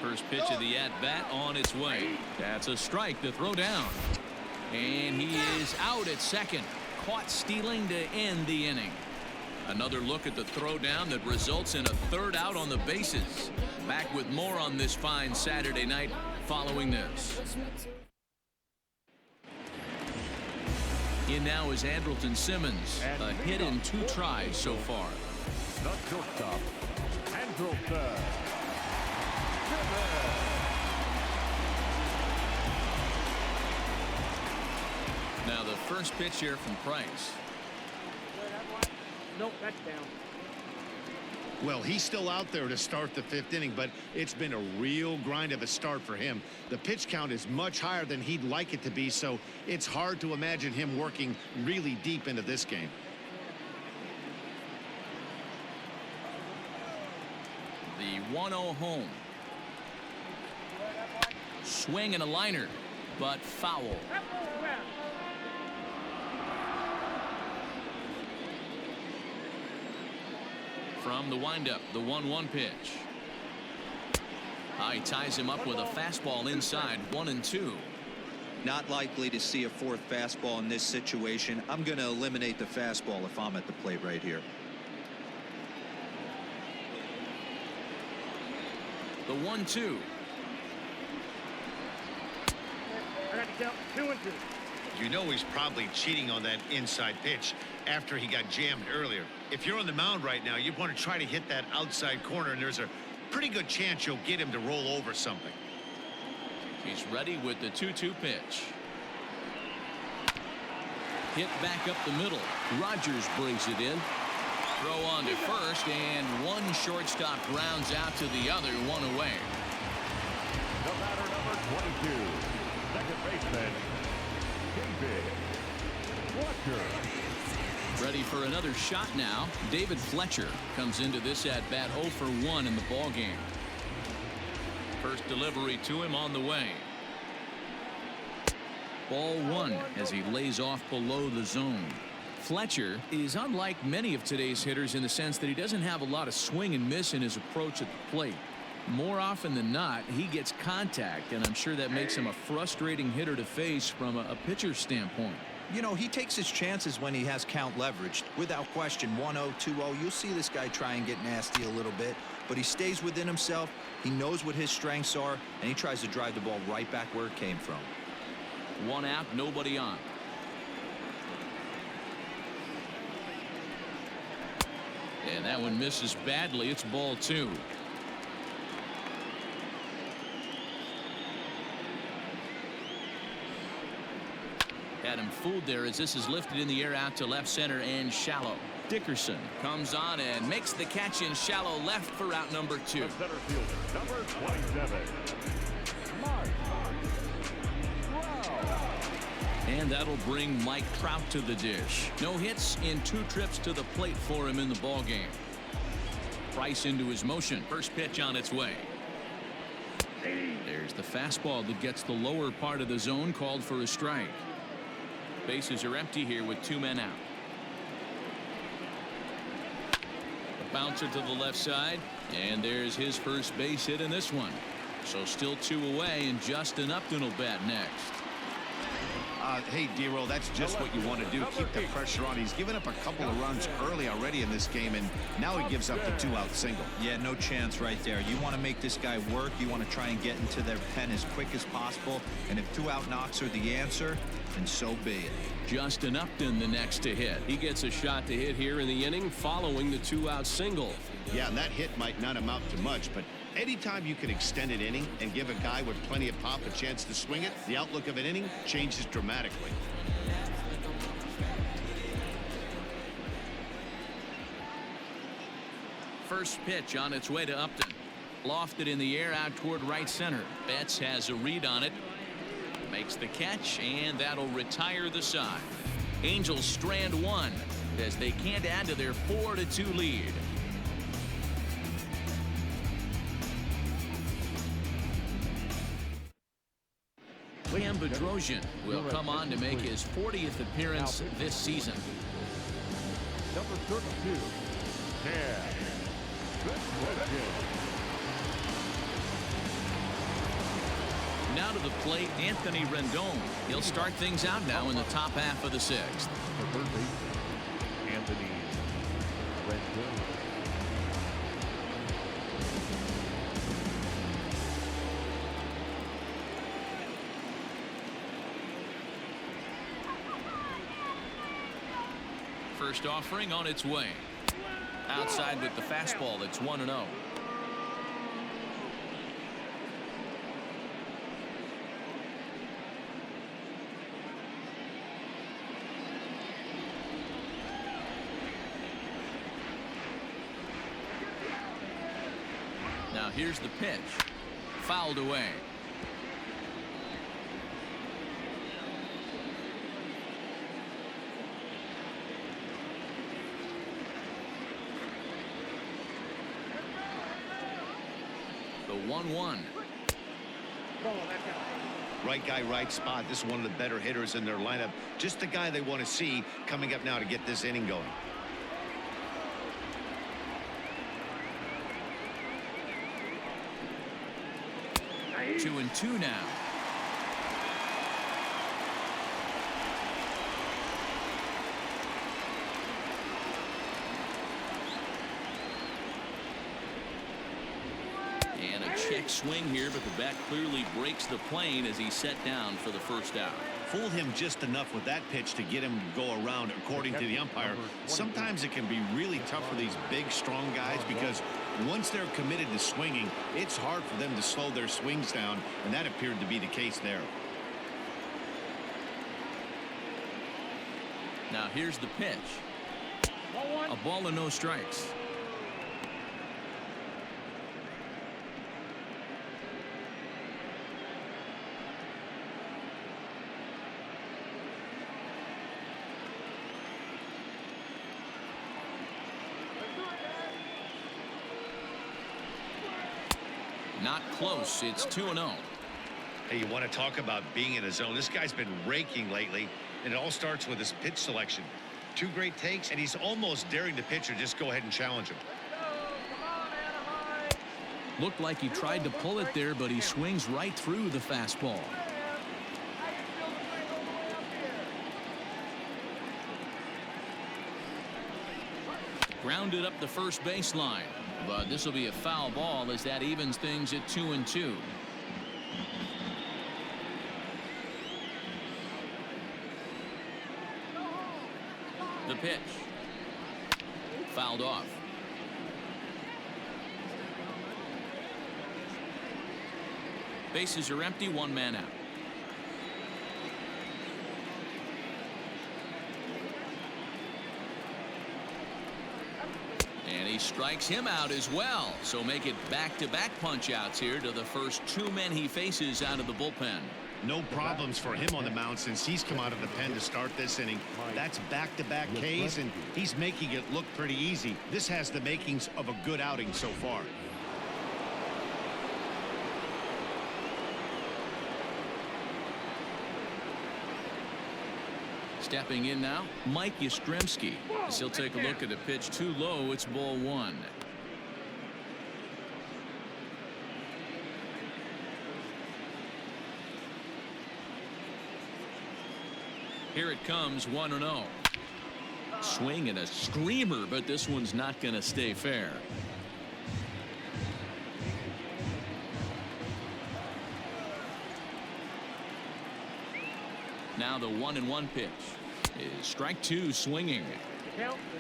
First pitch of the at-bat on its way. That's a strike to throw down. And he is out at second. Caught stealing to end the inning. Another look at the throwdown that results in a third out on the bases. Back with more on this fine Saturday night following this. In now is Andrelton Simmons. A hit in 2 tries so far. The shortstop, Andrelton Simmons. Now the first pitch here from Price. Nope, that's down. Well, he's still out there to start the 5th inning, but it's been a real grind of a start for him. The pitch count is much higher than he'd like it to be, so it's hard to imagine him working really deep into this game. The 1-0 home. Swing and a liner, but foul. From the windup, the 1-1 pitch. He ties him up with a fastball inside, 1-2. Not likely to see a 4th fastball in this situation. I'm going to eliminate the fastball if I'm at the plate right here. The 1-2. I got to count 2 and 2. You know he's probably cheating on that inside pitch after he got jammed earlier. If you're on the mound right now, you want to try to hit that outside corner, and there's a pretty good chance you'll get him to roll over something. He's ready with the 2-2 pitch. Hit back up the middle. Rogers brings it in. Throw on to first, and one shortstop grounds out to the other, 1 away. The batter, number 22, second baseman, David Fletcher. Ready for another shot now. David Fletcher comes into this at bat 0 for 1 in the ball game. First delivery to him on the way. Ball 1 as he lays off below the zone. Fletcher is unlike many of today's hitters in the sense that he doesn't have a lot of swing and miss in his approach at the plate. More often than not, he gets contact, and I'm sure that makes him a frustrating hitter to face from a pitcher's standpoint. You know, he takes his chances when he has count leveraged. Without question, 1-0, 2-0, you'll see this guy try and get nasty a little bit, but he stays within himself. He knows what his strengths are, and he tries to drive the ball right back where it came from. 1 out, nobody on. And that one misses badly. It's ball 2. Had him fooled there as this is lifted in the air out to left center and shallow. Dickerson comes on and makes the catch in shallow left for out number 2. The center fielder, number 27, Mike Trout. And that'll bring Mike Trout to the dish. No hits in 2 trips to the plate for him in the ball game. Price into his motion. First pitch on its way. There's the fastball that gets the lower part of the zone, called for a strike. Bases are empty here with 2 men out. The bouncer to the left side, and there's his first base hit in this one. So still 2 away, and Justin Upton will bat next. Hey, D-Roll, that's just what you want to do. Keep the pressure on. He's given up a couple of runs early already in this game, and now he gives up the 2-out single. Yeah, no chance right there. You want to make this guy work. You want to try and get into their pen as quick as possible, and if 2-out knocks are the answer, then so be it. Justin Upton the next to hit. He gets a shot to hit here in the inning following the 2-out single. Yeah, and that hit might not amount to much, but anytime you can extend an inning and give a guy with plenty of pop a chance to swing it, the outlook of an inning changes dramatically. First pitch on its way to Upton. Lofted in the air out toward right center. Betts has a read on it. Makes the catch, and that'll retire the side. Angels strand 1 as they can't add to their 4-2 lead. Liam Bedrosian will come on to make his 40th appearance this season. Number 32, Cam. Now to the plate, Anthony Rendon. He'll start things out now in the top half of the 6th. The third baseman, Anthony Rendon. First offering on its way. Outside with the fastball. It's 1-0. Now here's the pitch. Fouled away. The 1-1. Right guy, right spot. This is one of the better hitters in their lineup. Just the guy they want to see coming up now to get this inning going. 2-2 now. And a check swing here, but the bat clearly breaks the plane as he's set down for the first out. Fooled him just enough with that pitch to get him to go around, according to the umpire. Sometimes it can be really tough for these big, strong guys because once they're committed to swinging, it's hard for them to slow their swings down, and that appeared to be the case there. Now here's the pitch. A ball and no strikes. Not close. It's 2-0. Hey, you want to talk about being in a zone? This guy's been raking lately, and it all starts with his pitch selection. 2 great takes, and he's almost daring the pitcher just go ahead and challenge him. Looked like he tried to pull it there, but he swings right through the fastball. Grounded up the first baseline, but this will be a foul ball as that evens things at 2-2. The pitch. Fouled off. Bases are empty, 1 man out. And he strikes him out as well. So make it back-to-back punch-outs here to the first 2 men he faces out of the bullpen. No problems for him on the mound since he's come out of the pen to start this inning. That's back-to-back Ks, and he's making it look pretty easy. This has the makings of a good outing so far. Stepping in now, Mike Yastrzemski. As he'll take a look at a pitch too low. It's ball 1. Here it comes, 1-0. Swing and a screamer, but this one's not going to stay fair. Now the 1-1 pitch is strike 2, swinging.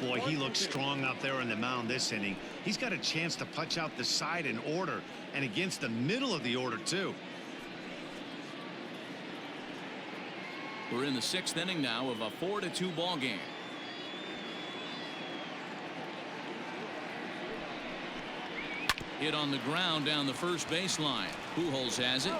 Boy, he looks strong out there on the mound this inning. He's got a chance to punch out the side in order, and against the middle of the order too. We're in the 6th inning now of a 4-2 ball game. Hit on the ground down the first baseline. Pujols has it,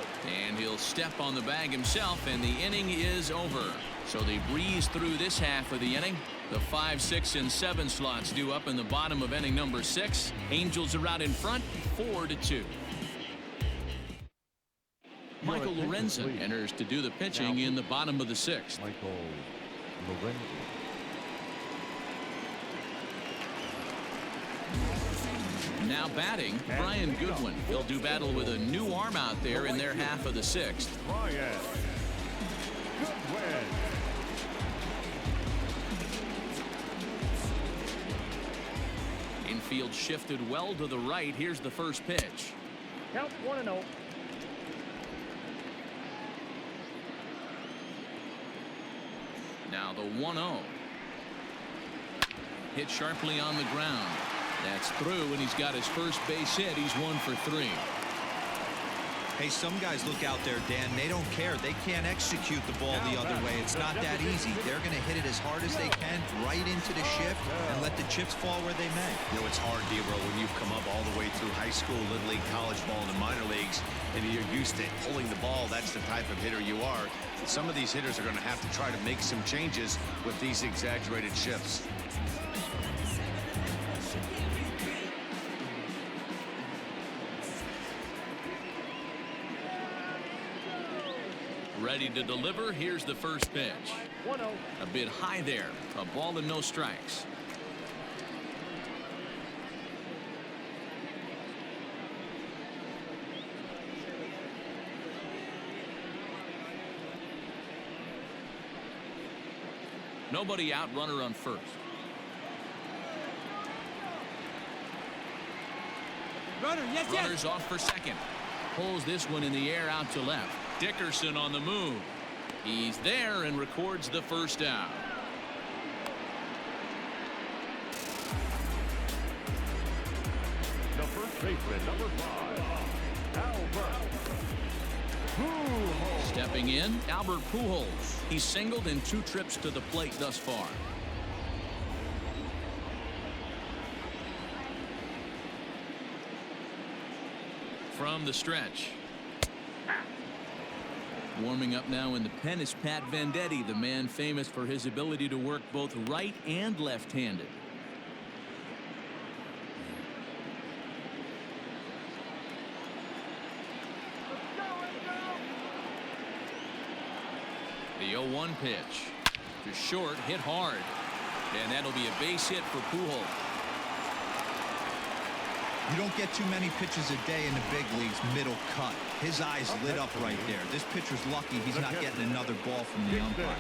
and he'll step on the bag himself, and the inning is over. So they breeze through this half of the inning. The 5, 6, and 7 slots due up in the bottom of inning number 6. Angels are out in front, 4-2. Michael Lorenzen enters to do the pitching in the bottom of the 6th. Michael Lorenzen. Now batting, Brian Goodwin. He'll do battle with a new arm out there in their half of the 6th. Brian Goodwin. Infield shifted well to the right. Here's the first pitch. Count 1-0. Now the 1-0. Hit sharply on the ground. That's through, and he's got his first base hit. He's 1 for 3. Hey, some guys look out there, Dan. They don't care. They can't execute the ball the other way. It's not that easy. They're going to hit it as hard as they can right into the shift and let the chips fall where they may. You know, it's hard, Debro, when you've come up all the way through high high school, little league, college ball, and the minor leagues, and you're used to pulling the ball. That's the type of hitter you are. Some of these hitters are going to have to try to make some changes with these exaggerated shifts. Ready to deliver. Here's the first pitch. 1-0. A bit high there. A ball and no strikes. Nobody out, runner on first. Runner's off for second. Pulls this one in the air out to left. Dickerson on the move. He's there and records the first out. The first baseman, number 5, Albert Pujols. Stepping in, Albert Pujols. He's singled in 2 trips to the plate thus far. From the stretch. Warming up now in the pen is Pat Venditti, the man famous for his ability to work both right and left-handed. The 0-1 pitch. To short, hit hard. And that'll be a base hit for Pujols. You don't get too many pitches a day in the big leagues middle cut. His eyes lit up right there. This pitcher's lucky he's not getting another ball from the umpire.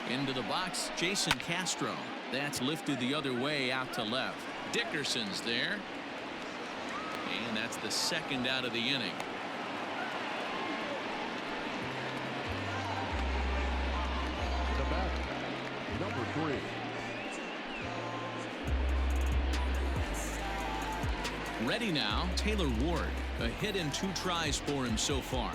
Into the box, Jason Castro. That's lifted the other way out to left. Dickerson's there. And that's the second out of the inning. The batter, number 3. Ready now, Taylor Ward. A hit and 2 tries for him so far.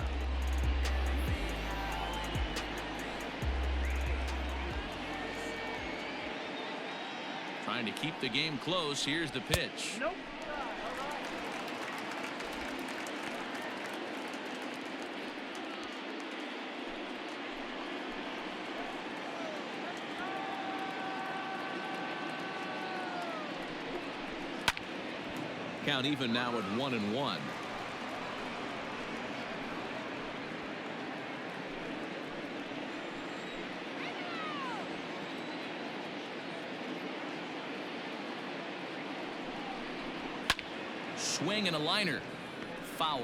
Trying to keep the game close. Here's the pitch. Nope. Count even now at 1-1. Swing and a liner. Foul.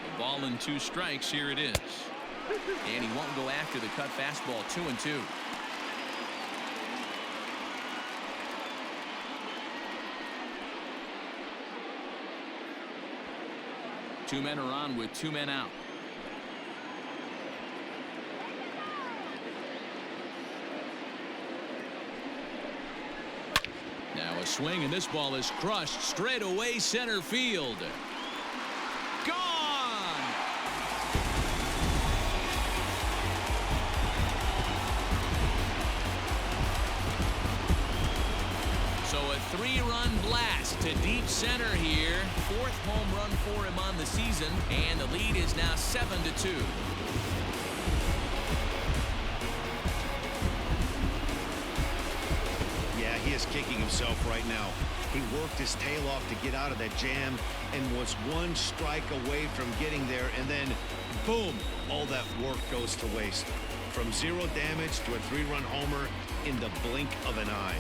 A ball and 2 strikes. Here it is. And he won't go after the cut fastball. 2-2. Two men are on with 2 men out. Now a swing, and this ball is crushed straight away center field. Gone! So a 3-run blast to deep center here. 4th home run for him on the season, and the lead is now 7-2. He is kicking himself right now. He worked his tail off to get out of that jam and was 1 strike away from getting there, and then boom, all that work goes to waste. From 0 damage to a 3-run homer in the blink of an eye.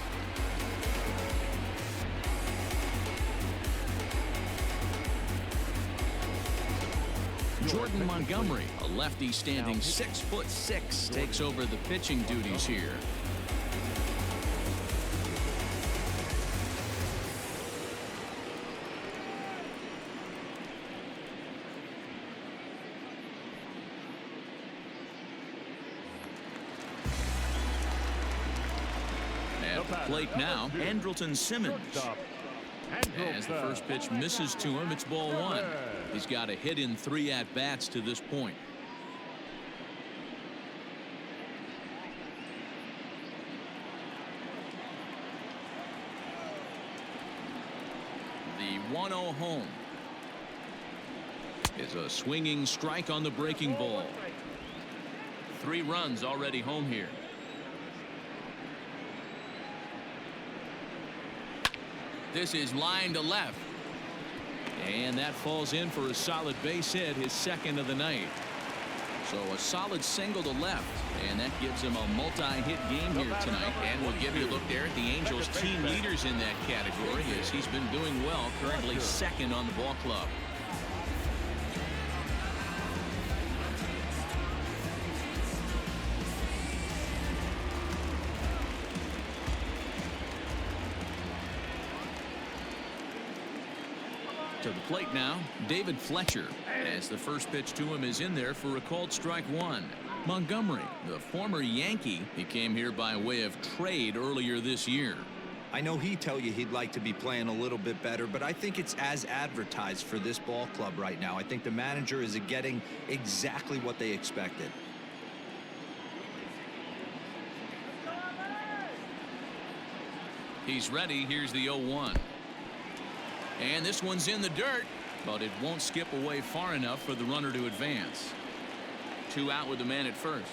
Jordan Montgomery, a lefty standing 6'6", takes over the pitching duties here. Plate now, Andrelton Simmons. As the first pitch misses to him, it's ball one. He's got a hit in 3 at-bats to this point. The 1-0 home is a swinging strike on the breaking ball. 3 runs already home here. This is line to left. And that falls in for a solid base hit, his second of the night. So a solid single to left, and that gives him a multi-hit game here tonight. And we'll give you a look there at the Angels team leaders in that category, as he's been doing well, currently second on the ball club. To the plate now, David Fletcher, as the first pitch to him is in there for a called strike one. Montgomery, the former Yankee, he came here by way of trade earlier this year. I know he'd tell you he'd like to be playing a little bit better, but I think it's as advertised for this ball club right now. I think the manager is getting exactly what they expected. He's ready. Here's the 0-1. And this one's in the dirt, but it won't skip away far enough for the runner to advance. 2 out with the man at first.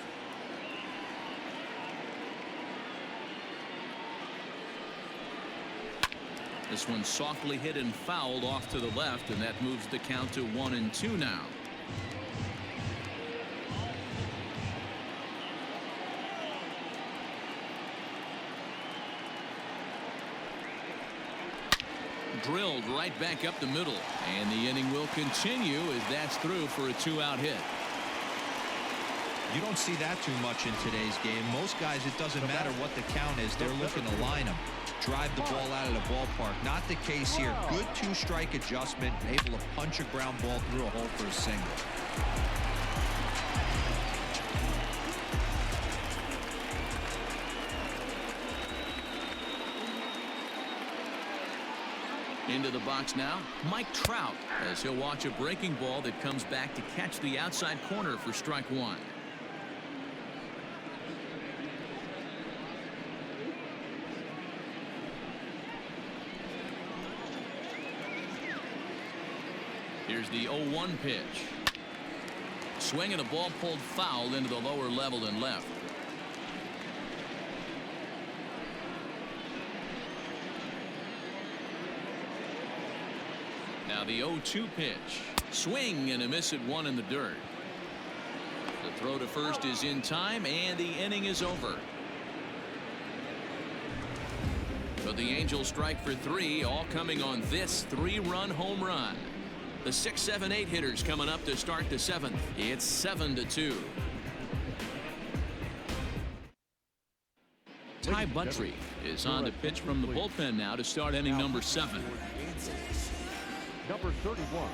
This one softly hit and fouled off to the left, and that moves the count to 1-2 now. Drilled right back up the middle, and the inning will continue as that's through for a 2-out hit. You don't see that too much in today's game. Most guys, it doesn't matter what the count is, they're looking to line them, drive the ball out of the ballpark. Not the case here. Good 2-strike adjustment, able to punch a ground ball through a hole for a single. Into the box now, Mike Trout, as he'll watch a breaking ball that comes back to catch the outside corner for strike one. Here's the 0-1 pitch. Swinging a ball pulled foul into the lower level and left. Now the 0-2 pitch. Swing and a miss at 1 in the dirt. The throw to first is in time, and the inning is over. But the Angels strike for 3, all coming on this 3-run home run. The 6, 7, 8 hitters coming up to start the 7th. It's 7-2. Ty Buttrey is on the pitch from the bullpen now to start inning number 7. Number 31.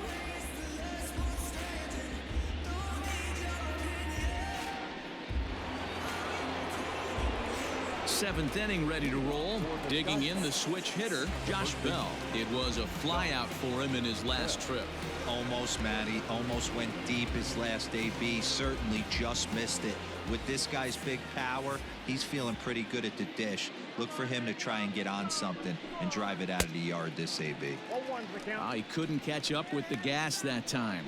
Seventh inning ready to roll. Digging in the switch hitter, Josh Bell. It was a flyout for him in his last trip. Almost, Matty. Almost went deep his last AB. Certainly just missed it. With this guy's big power, he's feeling pretty good at the dish. Look for him to try and get on something and drive it out of the yard this AB. He couldn't catch up with the gas that time.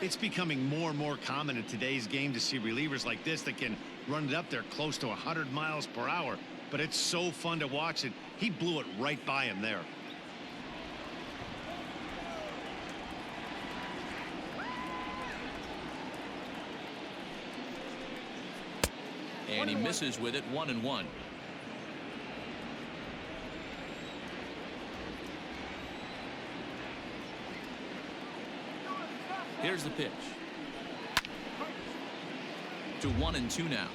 It's becoming more and more common in today's game to see relievers like this that can run it up there close to 100 miles per hour. But it's so fun to watch it. He blew it right by him there. And he misses with it, 1-1. Here's the pitch. To 1-2 now.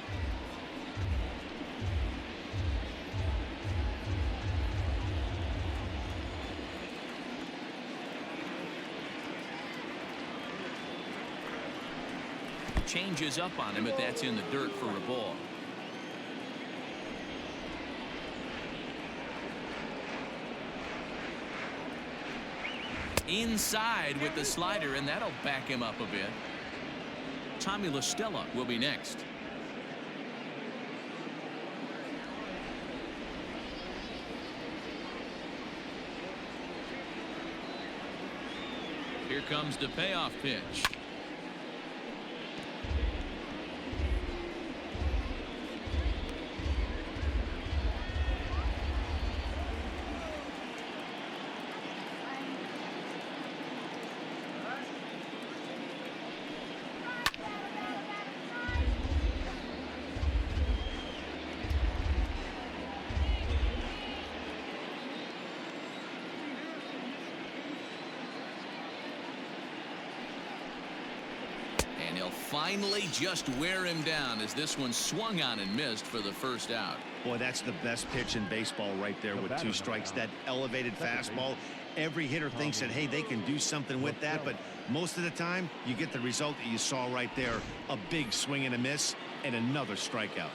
Changes up on him, but that's in the dirt for a ball. Inside with the slider, and that'll back him up a bit. Tommy La Stella will be next. Here comes the payoff pitch. And he'll finally just wear him down as this one swung on and missed for the first out. Boy, that's the best pitch in baseball right there with 2 strikes. That elevated fastball. Every hitter thinks that, hey, they can do something with that, but most of the time you get the result that you saw right there. A big swing and a miss and another strikeout.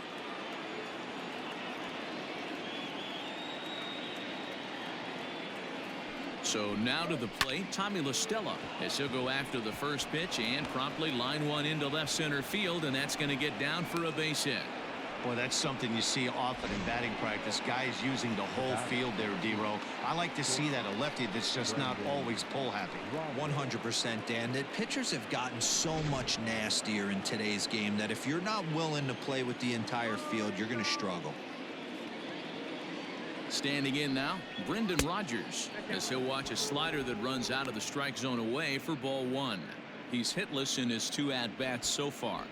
So now to the plate, Tommy La Stella, as he'll go after the first pitch and promptly line one into left center field, and that's going to get down for a base hit. Boy, that's something you see often in batting practice. Guys using the whole field there, D-Row. I like to see that, a lefty that's just not always pull happy. 100%, Dan. That pitchers have gotten so much nastier in today's game that if you're not willing to play with the entire field, you're going to struggle. Standing in now, Brendan Rodgers, as he'll watch a slider that runs out of the strike zone away for ball 1. He's hitless in his 2 at-bats so far.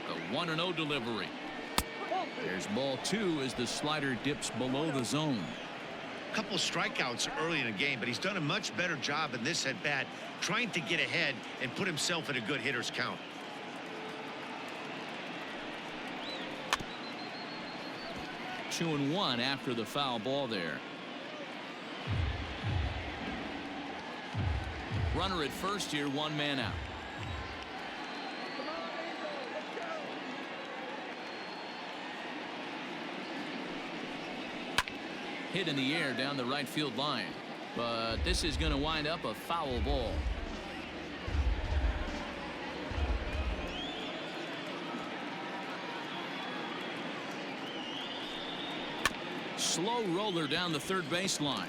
The 1-0 delivery. There's ball 2 as the slider dips below the zone. Couple strikeouts early in the game, but he's done a much better job in this at bat trying to get ahead and put himself in a good hitter's count. Two and one after the foul ball there. Runner at first here, 1 man out. Hit in the air down the right field line, but this is going to wind up a foul ball. Slow roller down the third baseline.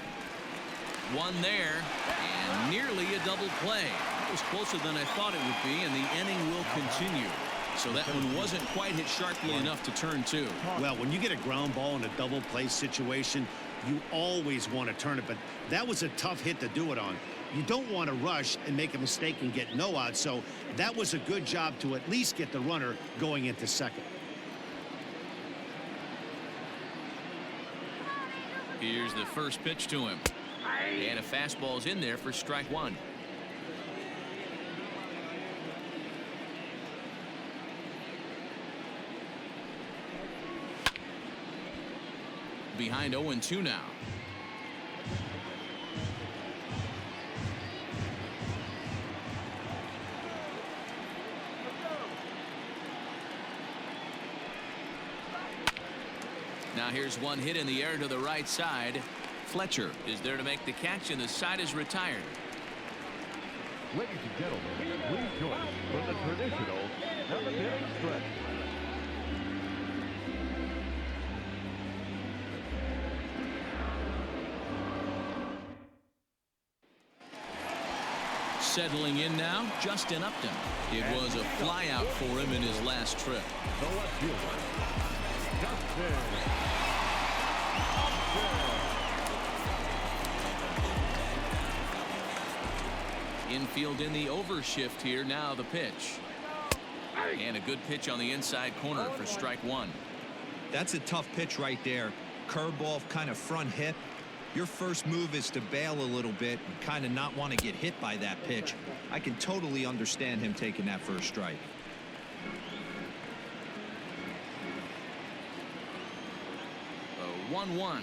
One there, and nearly a double play. It was closer than I thought it would be, and the inning will continue. So that one wasn't quite hit sharply enough to turn 2. Well, when you get a ground ball in a double play situation, you always want to turn it, but that was a tough hit to do it on. You don't want to rush and make a mistake and get no out, so that was a good job to at least get the runner going into second. Here's the first pitch to him, and a fastball's in there for strike 1. Behind 0-2 now. Now here's one hit in the air to the right side. Fletcher is there to make the catch, and the side is retired. Ladies and gentlemen, please join us for the traditional 7th-inning stretch. Settling in now, Justin Upton. It was a flyout for him in his last trip. The left fielder, Justin Upton. Infield in the overshift here. Now the pitch. And a good pitch on the inside corner for strike 1. That's a tough pitch right there. Curveball, kind of front hip. Your first move is to bail a little bit and kind of not want to get hit by that pitch. I can totally understand him taking that first strike. A 1-1.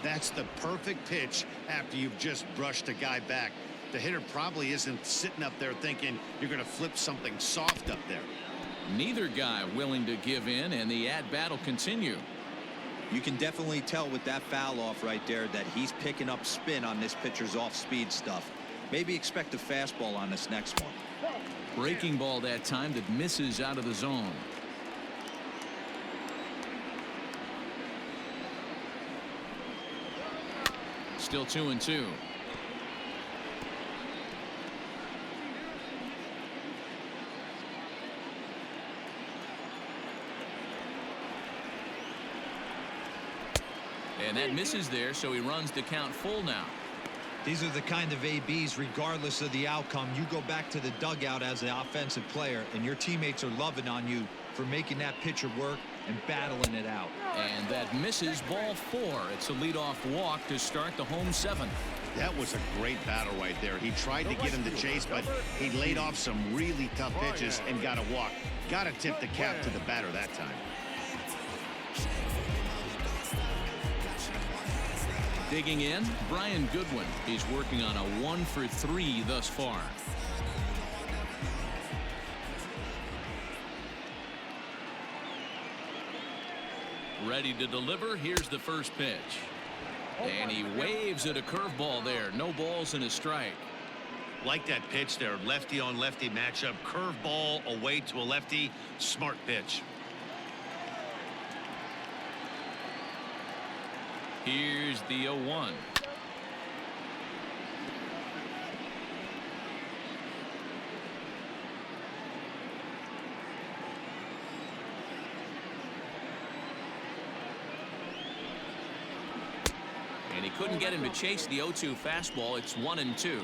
That's the perfect pitch after you've just brushed a guy back. The hitter probably isn't sitting up there thinking you're going to flip something soft up there. Neither guy willing to give in, and the at-bat will continue. You can definitely tell with that foul off right there that he's picking up spin on this pitcher's off-speed stuff. Maybe expect a fastball on this next one. Breaking ball that time that misses out of the zone. Still 2-2. And that misses there, so he runs the count full now. These are the kind of ABs, regardless of the outcome, you go back to the dugout as the offensive player, and your teammates are loving on you for making that pitcher work and battling it out. And that misses, ball 4. It's a leadoff walk to start the home 7th. That was a great battle right there. He tried to get him to chase, but he laid off some really tough pitches and got a walk. Got to tip the cap to the batter that time. Digging in, Brian Goodwin. He's working on a 1-for-3 thus far. Ready to deliver. Here's the first pitch. And he waves at a curveball there. No balls and a strike. Like that pitch there. Lefty on lefty matchup. Curveball away to a lefty. Smart pitch. Here's the 0-1. And he couldn't get him to chase the 0-2 fastball. It's 1-2.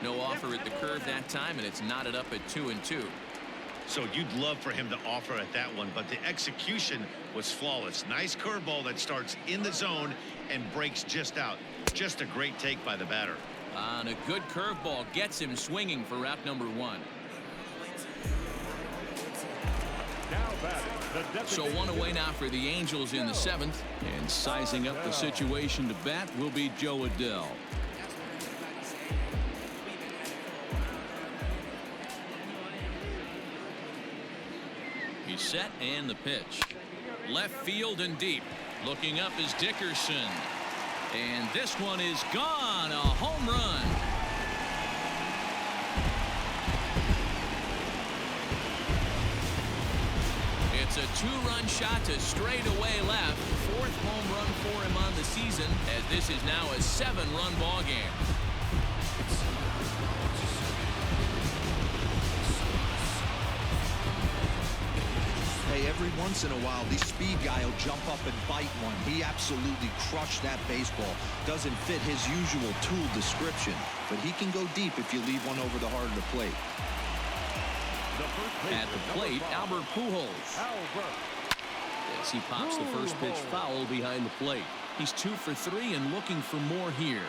No offer at the curve that time, and it's knotted up at 2-2. So you'd love for him to offer at that one, but the execution was flawless. Nice curveball that starts in the zone and breaks just out. Just a great take by the batter. And a good curveball gets him swinging for route number 1. So 1 away now for the Angels in the 7th, and sizing up the situation to bat will be Joe Adell. He's set, and the pitch. Left field and deep. Looking up is Dickerson. And this one is gone. A home run. It's a 2-run shot to straightaway left. 4th home run for him on the season, as this is now a 7-run ball game. Hey, every once in a while, the speed guy will jump up and bite one. He absolutely crushed that baseball. Doesn't fit his usual tool description, but he can go deep if you leave one over the heart of the plate. At the plate, Albert Pujols. As he pops the first pitch foul behind the plate. He's 2 for 3 and looking for more here.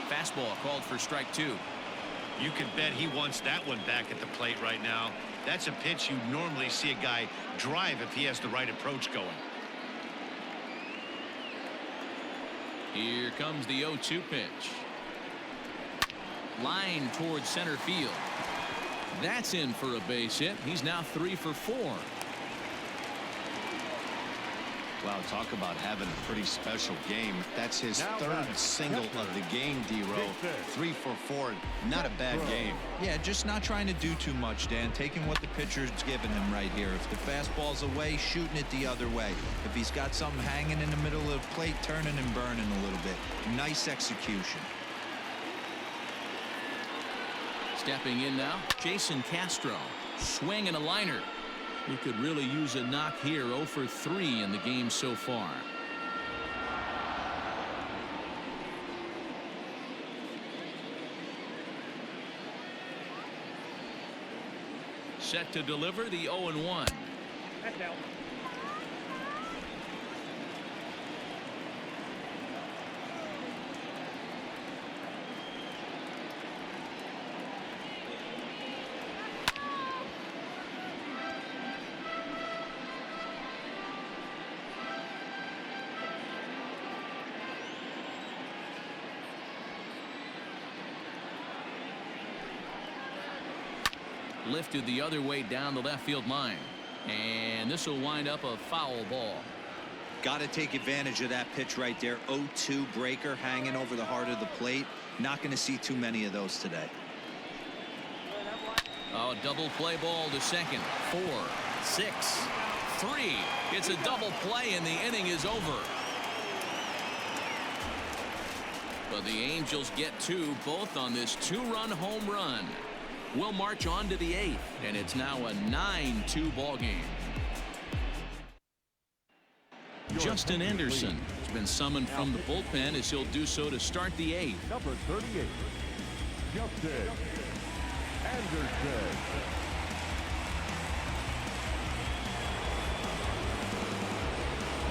Fastball called for strike 2. You can bet he wants that one back at the plate right now. That's a pitch you normally see a guy drive if he has the right approach going. Here comes the 0-2 pitch. Line towards center field. That's in for a base hit. He's now 3 for 4. Wow, talk about having a pretty special game. That's his 3rd single of the game, D-Row. 3 for 4. Not a bad game. Yeah, just not trying to do too much, Dan. Taking what the pitcher's giving him right here. If the fastball's away, shooting it the other way. If he's got something hanging in the middle of the plate, turning and burning a little bit. Nice execution. Stepping in now, Jason Castro. Swing and a liner. He could really use a knock here. 0 for 3 in the game so far. Set to deliver the 0-1. Lifted the other way down the left field line. And this will wind up a foul ball. Got to take advantage of that pitch right there. 0-2 breaker hanging over the heart of the plate. Not going to see too many of those today. Oh, double play ball to second. 4, 6, 3. It's a double play and the inning is over. But the Angels get 2, both on this 2-run home run. We'll march on to the 8th, and it's now a 9-2 ball game. Justin Anderson has been summoned from the bullpen as he'll do so to start the 8th. Number 38, Justin Anderson.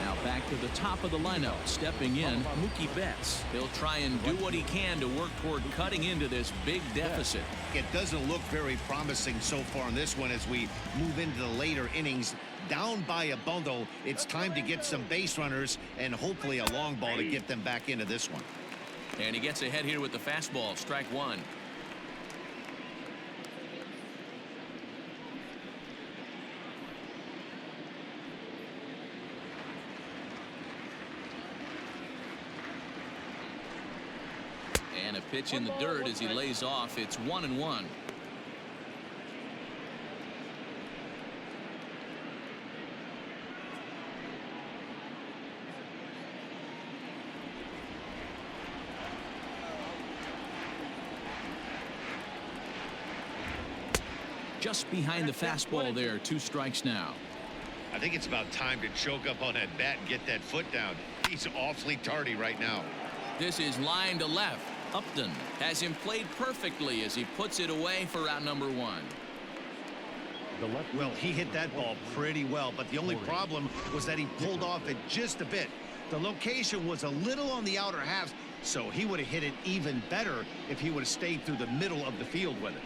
Now back to the top of the lineup, stepping in, Mookie Betts. He'll try and do what he can to work toward cutting into this big deficit. It doesn't look very promising so far in this one as we move into the later innings. Down by a bundle, it's time to get some base runners and hopefully a long ball to get them back into this one. And he gets ahead here with the fastball, strike 1. And a pitch in the dirt as he lays off. It's 1-1. Just behind the fastball there. 2 strikes now. I think it's about time to choke up on that bat and get that foot down. He's awfully tardy right now. This is line to left. Upton has him played perfectly as he puts it away for out number 1. Well, he hit that ball pretty well, but the only problem was that he pulled off it just a bit. The location was a little on the outer half, so he would have hit it even better if he would have stayed through the middle of the field with it.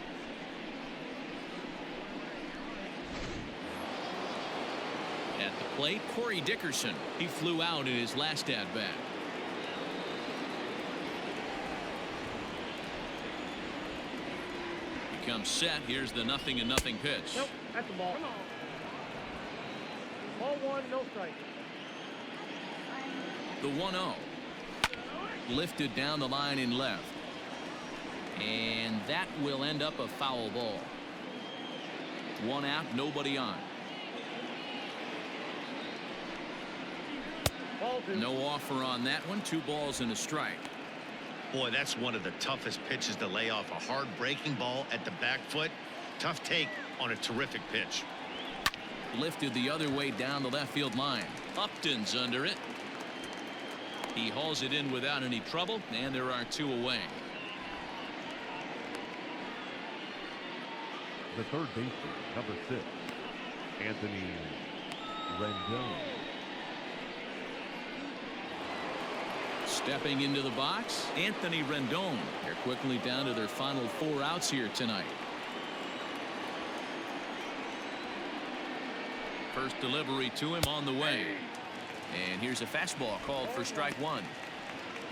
At the plate, Corey Dickerson. He flew out in his last at-bat. Comes set. Here's the 0-0 pitch. Nope, that's a ball. Come on. Ball 1, no strike. The 1-0. Lifted down the line in left. And that will end up a foul ball. 1 out, nobody on. Ball 2. No offer on that one. 2 balls and a strike. Boy, that's one of the toughest pitches to lay off. A hard breaking ball at the back foot. Tough take on a terrific pitch. Lifted the other way down the left field line. Upton's under it. He hauls it in without any trouble, and there are 2 away. The third baseman, number 6, Anthony Rendon. Stepping into the box, Anthony Rendon. They're quickly down to their final 4 outs here tonight. First delivery to him on the way. And here's a fastball called for strike 1.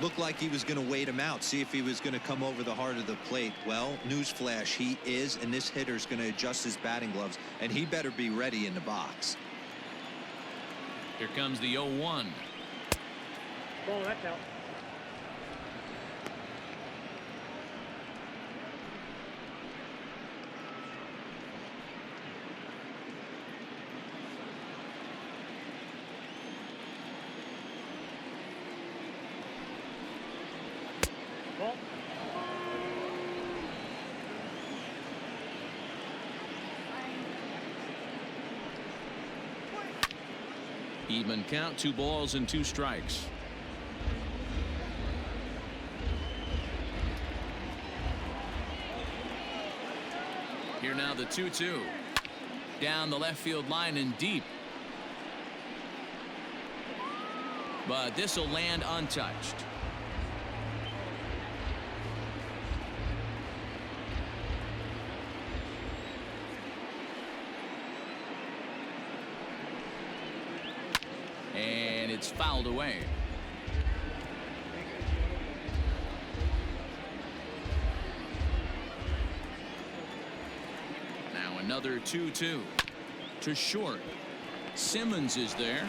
Looked like he was going to wait him out, see if he was going to come over the heart of the plate. Well, newsflash, he is, and this hitter's going to adjust his batting gloves, and he better be ready in the box. Here comes the 0-1. Ball, that's out. Ball. Even count, 2 balls and 2 strikes. Here now the 2-2. Down the left field line and deep. But this will land untouched. And it's fouled away. Now an Another 2-2. To short. Simmons is there.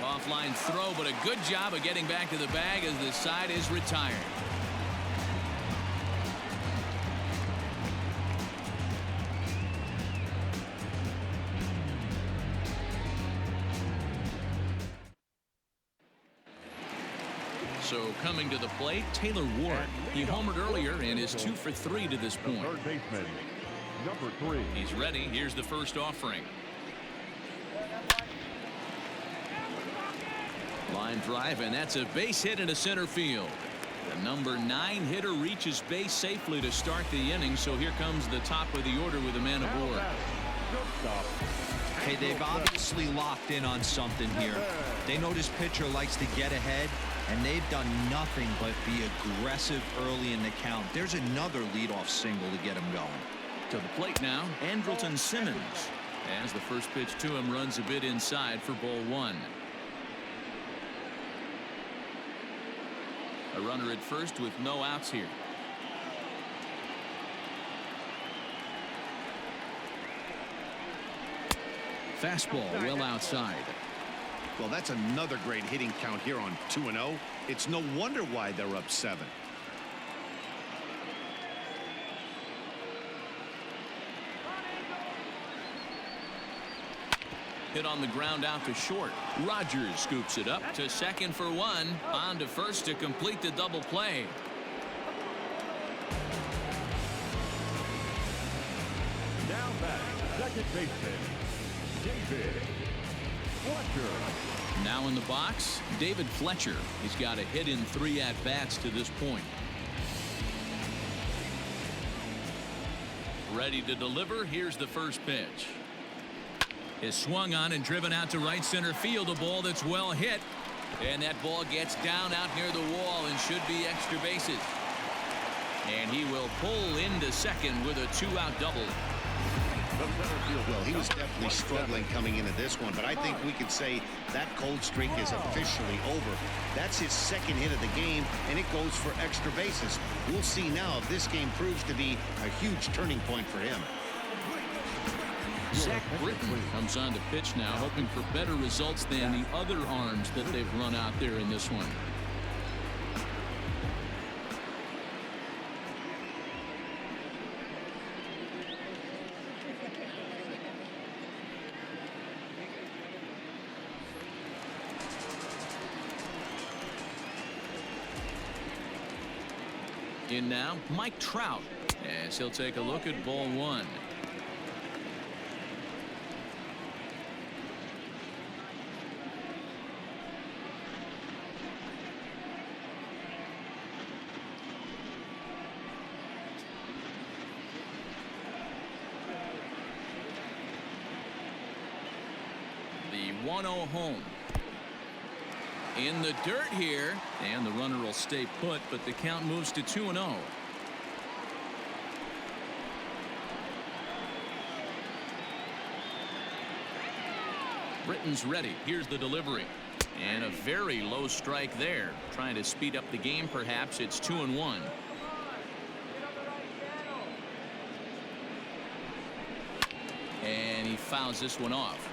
Offline throw, but a good job of getting back to the bag as the side is retired. So coming to the plate, Taylor Ward. He homered earlier and is 2 for 3 to this point. Third baseman, number 3. He's ready. Here's the first offering. Line drive, and that's a base hit into center field. The number 9 hitter reaches base safely to start the inning, so here comes the top of the order with a man aboard. Hey, they've obviously locked in on something here. They know this pitcher likes to get ahead, and they've done nothing but be aggressive early in the count. There's another leadoff single to get him going. To the plate now, Andrelton Simmons. As the first pitch to him runs a bit inside for ball 1. A runner at first with no outs here. Fastball well outside. Well, that's another great hitting count here on 2-0. It's no wonder why they're up 7. Hit on the ground out to short. Rogers scoops it up to second for 1. On to first to complete the double play. Now back, second baseman, David Fletcher. Now in the box, David Fletcher. He's got a hit in 3 at-bats to this point. Ready to deliver. Here's the first pitch. Is swung on and driven out to right center field. A ball that's well hit. And that ball gets down out near the wall and should be extra bases. And he will pull into second with a 2-out double. Well, he was definitely struggling coming into this one, but I think we could say that cold streak is officially over. That's his second hit of the game, and it goes for extra bases. We'll see now if this game proves to be a huge turning point for him. Zach Britton comes on to pitch now, hoping for better results than the other arms that they've run out there in this one. In now, Mike Trout, as he'll take a look at ball 1. The 1-0 home. In the dirt here, and the runner will stay put, but the count moves to 2-0. Britton's ready. Here's the delivery. And a very low strike there. Trying to speed up the game, perhaps. It's 2-1. And he fouls this one off.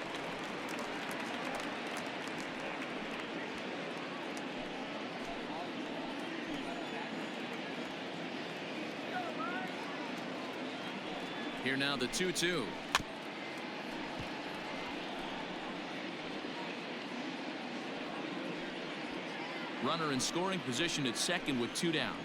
Here now the 2-2. Runner in scoring position at second with 2 down.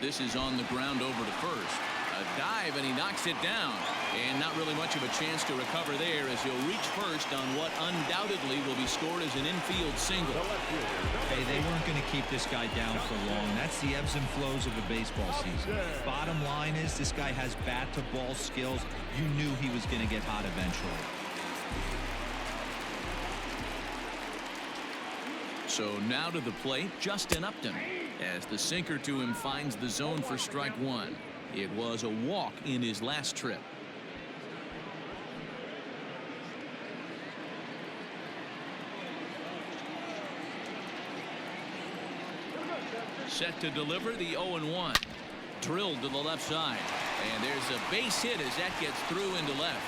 This is on the ground over to first. A dive, and he knocks it down. And not really much of a chance to recover there, as he'll reach first on what undoubtedly will be scored as an infield single. Hey, they weren't going to keep this guy down for long. That's the ebbs and flows of a baseball season. Bottom line is this guy has bat-to-ball skills. You knew he was going to get hot eventually. So now to the plate, Justin Upton, as the sinker to him finds the zone for strike 1. It was a walk in his last trip. Set to deliver the 0-1. Drilled to the left side. And there's a base hit as that gets through into left.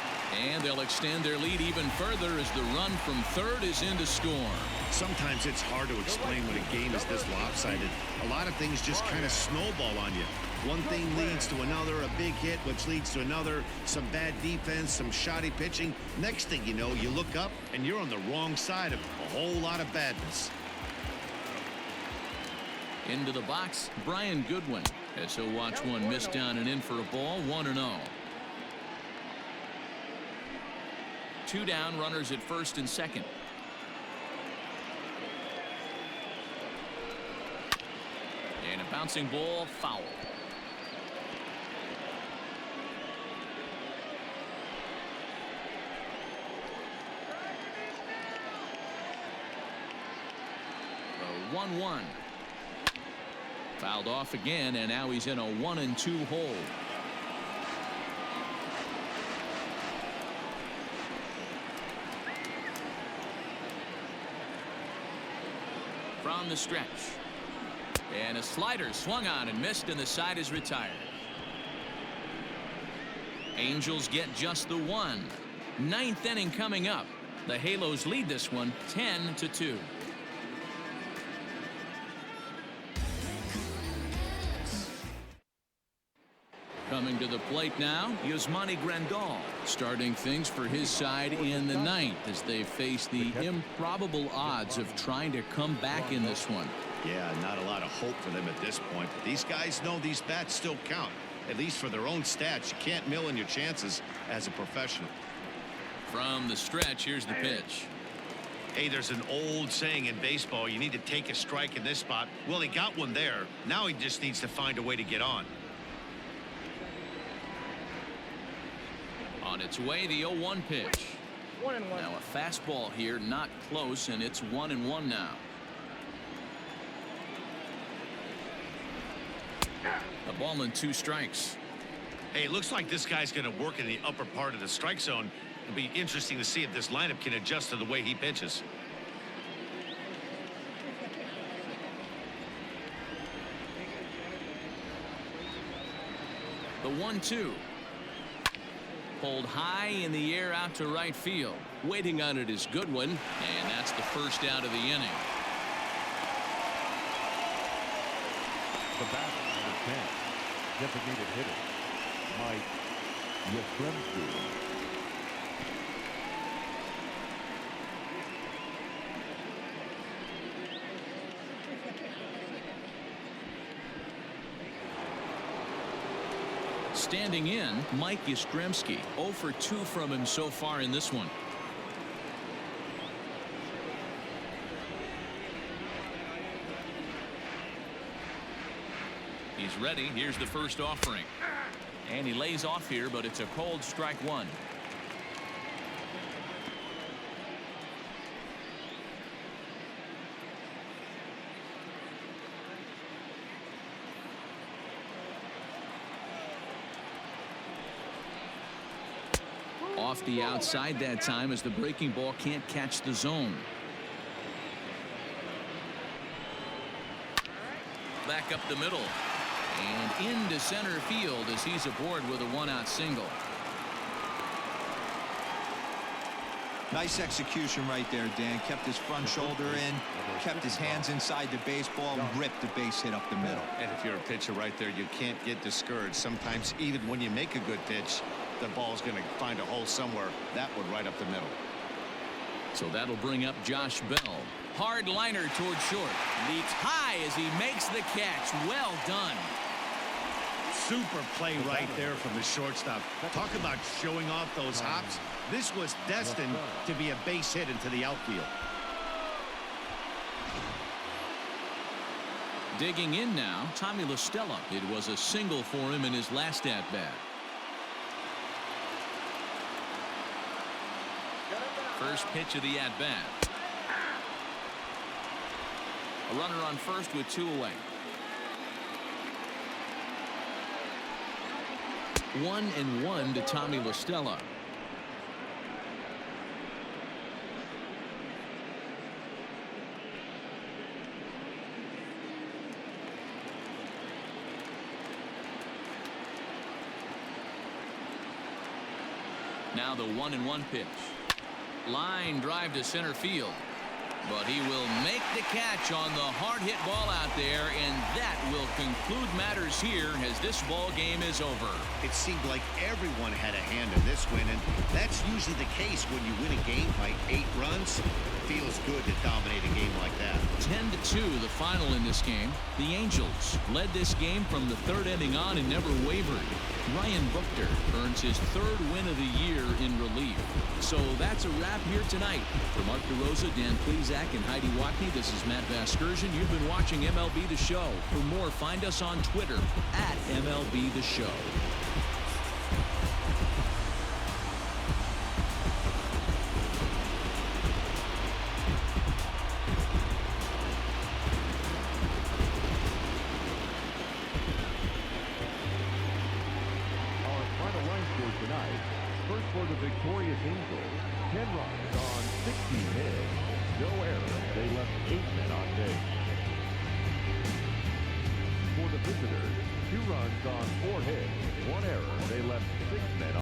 And they'll extend their lead even further as the run from third is in to score. Sometimes it's hard to explain when a game is this lopsided. A lot of things just kind of snowball on you. One thing leads to another, a big hit, which leads to another, some bad defense, some shoddy pitching. Next thing you know, you look up and you're on the wrong side of a whole lot of badness. Into the box, Brian Goodwin, as he'll watch one miss down and in for a ball, 1-0. 2 down, runners at first and second. And a bouncing ball, foul. The 1-1. Fouled off again, and now he's in a 1-2 hole. From the stretch. And a slider swung on and missed, and the side is retired. Angels get just the one. 9th inning coming up. The Halos lead this one 10-2. Coming to the plate now, Yasmani Grandal, starting things for his side in the 9th as they face the improbable odds of trying to come back in this one. Yeah, not a lot of hope for them at this point, but these guys know these bats still count, at least for their own stats. You can't mill in your chances as a professional. From the stretch, here's the pitch. Hey, there's an old saying in baseball, you need to take a strike in this spot. Well, he got one there. Now he just needs to find a way to get on. On its way, the 0-1 pitch. 1-1. Now a fastball here, not close, and it's 1-1 now. A ball and 2 strikes. Hey, looks like this guy's going to work in the upper part of the strike zone. It'll be interesting to see if this lineup can adjust to the way he pitches. The 1-2. Pulled high in the air out to right field. Waiting on it is Goodwin, and that's the first out of the inning. The batter, number 10, designated hitter, Mike Yastrzemski. Standing in, Mike Yastrzemski. 0 for 2 from him so far in this one. He's ready. Here's the first offering. And he lays off here, but it's a cold strike one. Off the outside that time as the breaking ball can't catch the zone. Back up the middle. And into center field as he's aboard with a 1-out single. Nice execution right there, Dan. Kept his front shoulder in, kept his hands inside the baseball, and ripped the base hit up the middle. And if you're a pitcher right there, you can't get discouraged. Sometimes even when you make a good pitch, the ball's going to find a hole somewhere. That one right up the middle. So that'll bring up Josh Bell. Hard liner toward short. Leaps high as he makes the catch. Well done. Super play right there from the shortstop. Talk about showing off those hops. This was destined to be a base hit into the outfield. Digging in now, Tommy La Stella. It was a single for him in his last at-bat. First pitch of the at-bat. A runner on first with 2 away. 1-1 to Tommy La Stella. Now the 1-1 pitch. Line drive to center field. But he will make the catch on the hard hit ball out there, and that will conclude matters here as this ball game is over. It seemed like everyone had a hand in this win, and that's usually the case when you win a game by 8 runs. It feels good to dominate a game like that. 10-2 the final in this game. The Angels led this game from the 3rd inning on and never wavered. Ryan Buchter earns his 3rd win of the year in relief. So that's a wrap here tonight. For Mark DeRosa, Dan Plezak, and Heidi Watney, this is Matt Vasgersian. You've been watching MLB The Show. For more, find us on Twitter at MLB The Show. Tonight, first for the victorious Angels, 10 runs on 16 hits. No error. They left 8 men on base. For the visitors, 2 runs on 4 hits. 1 error. They left 6 men on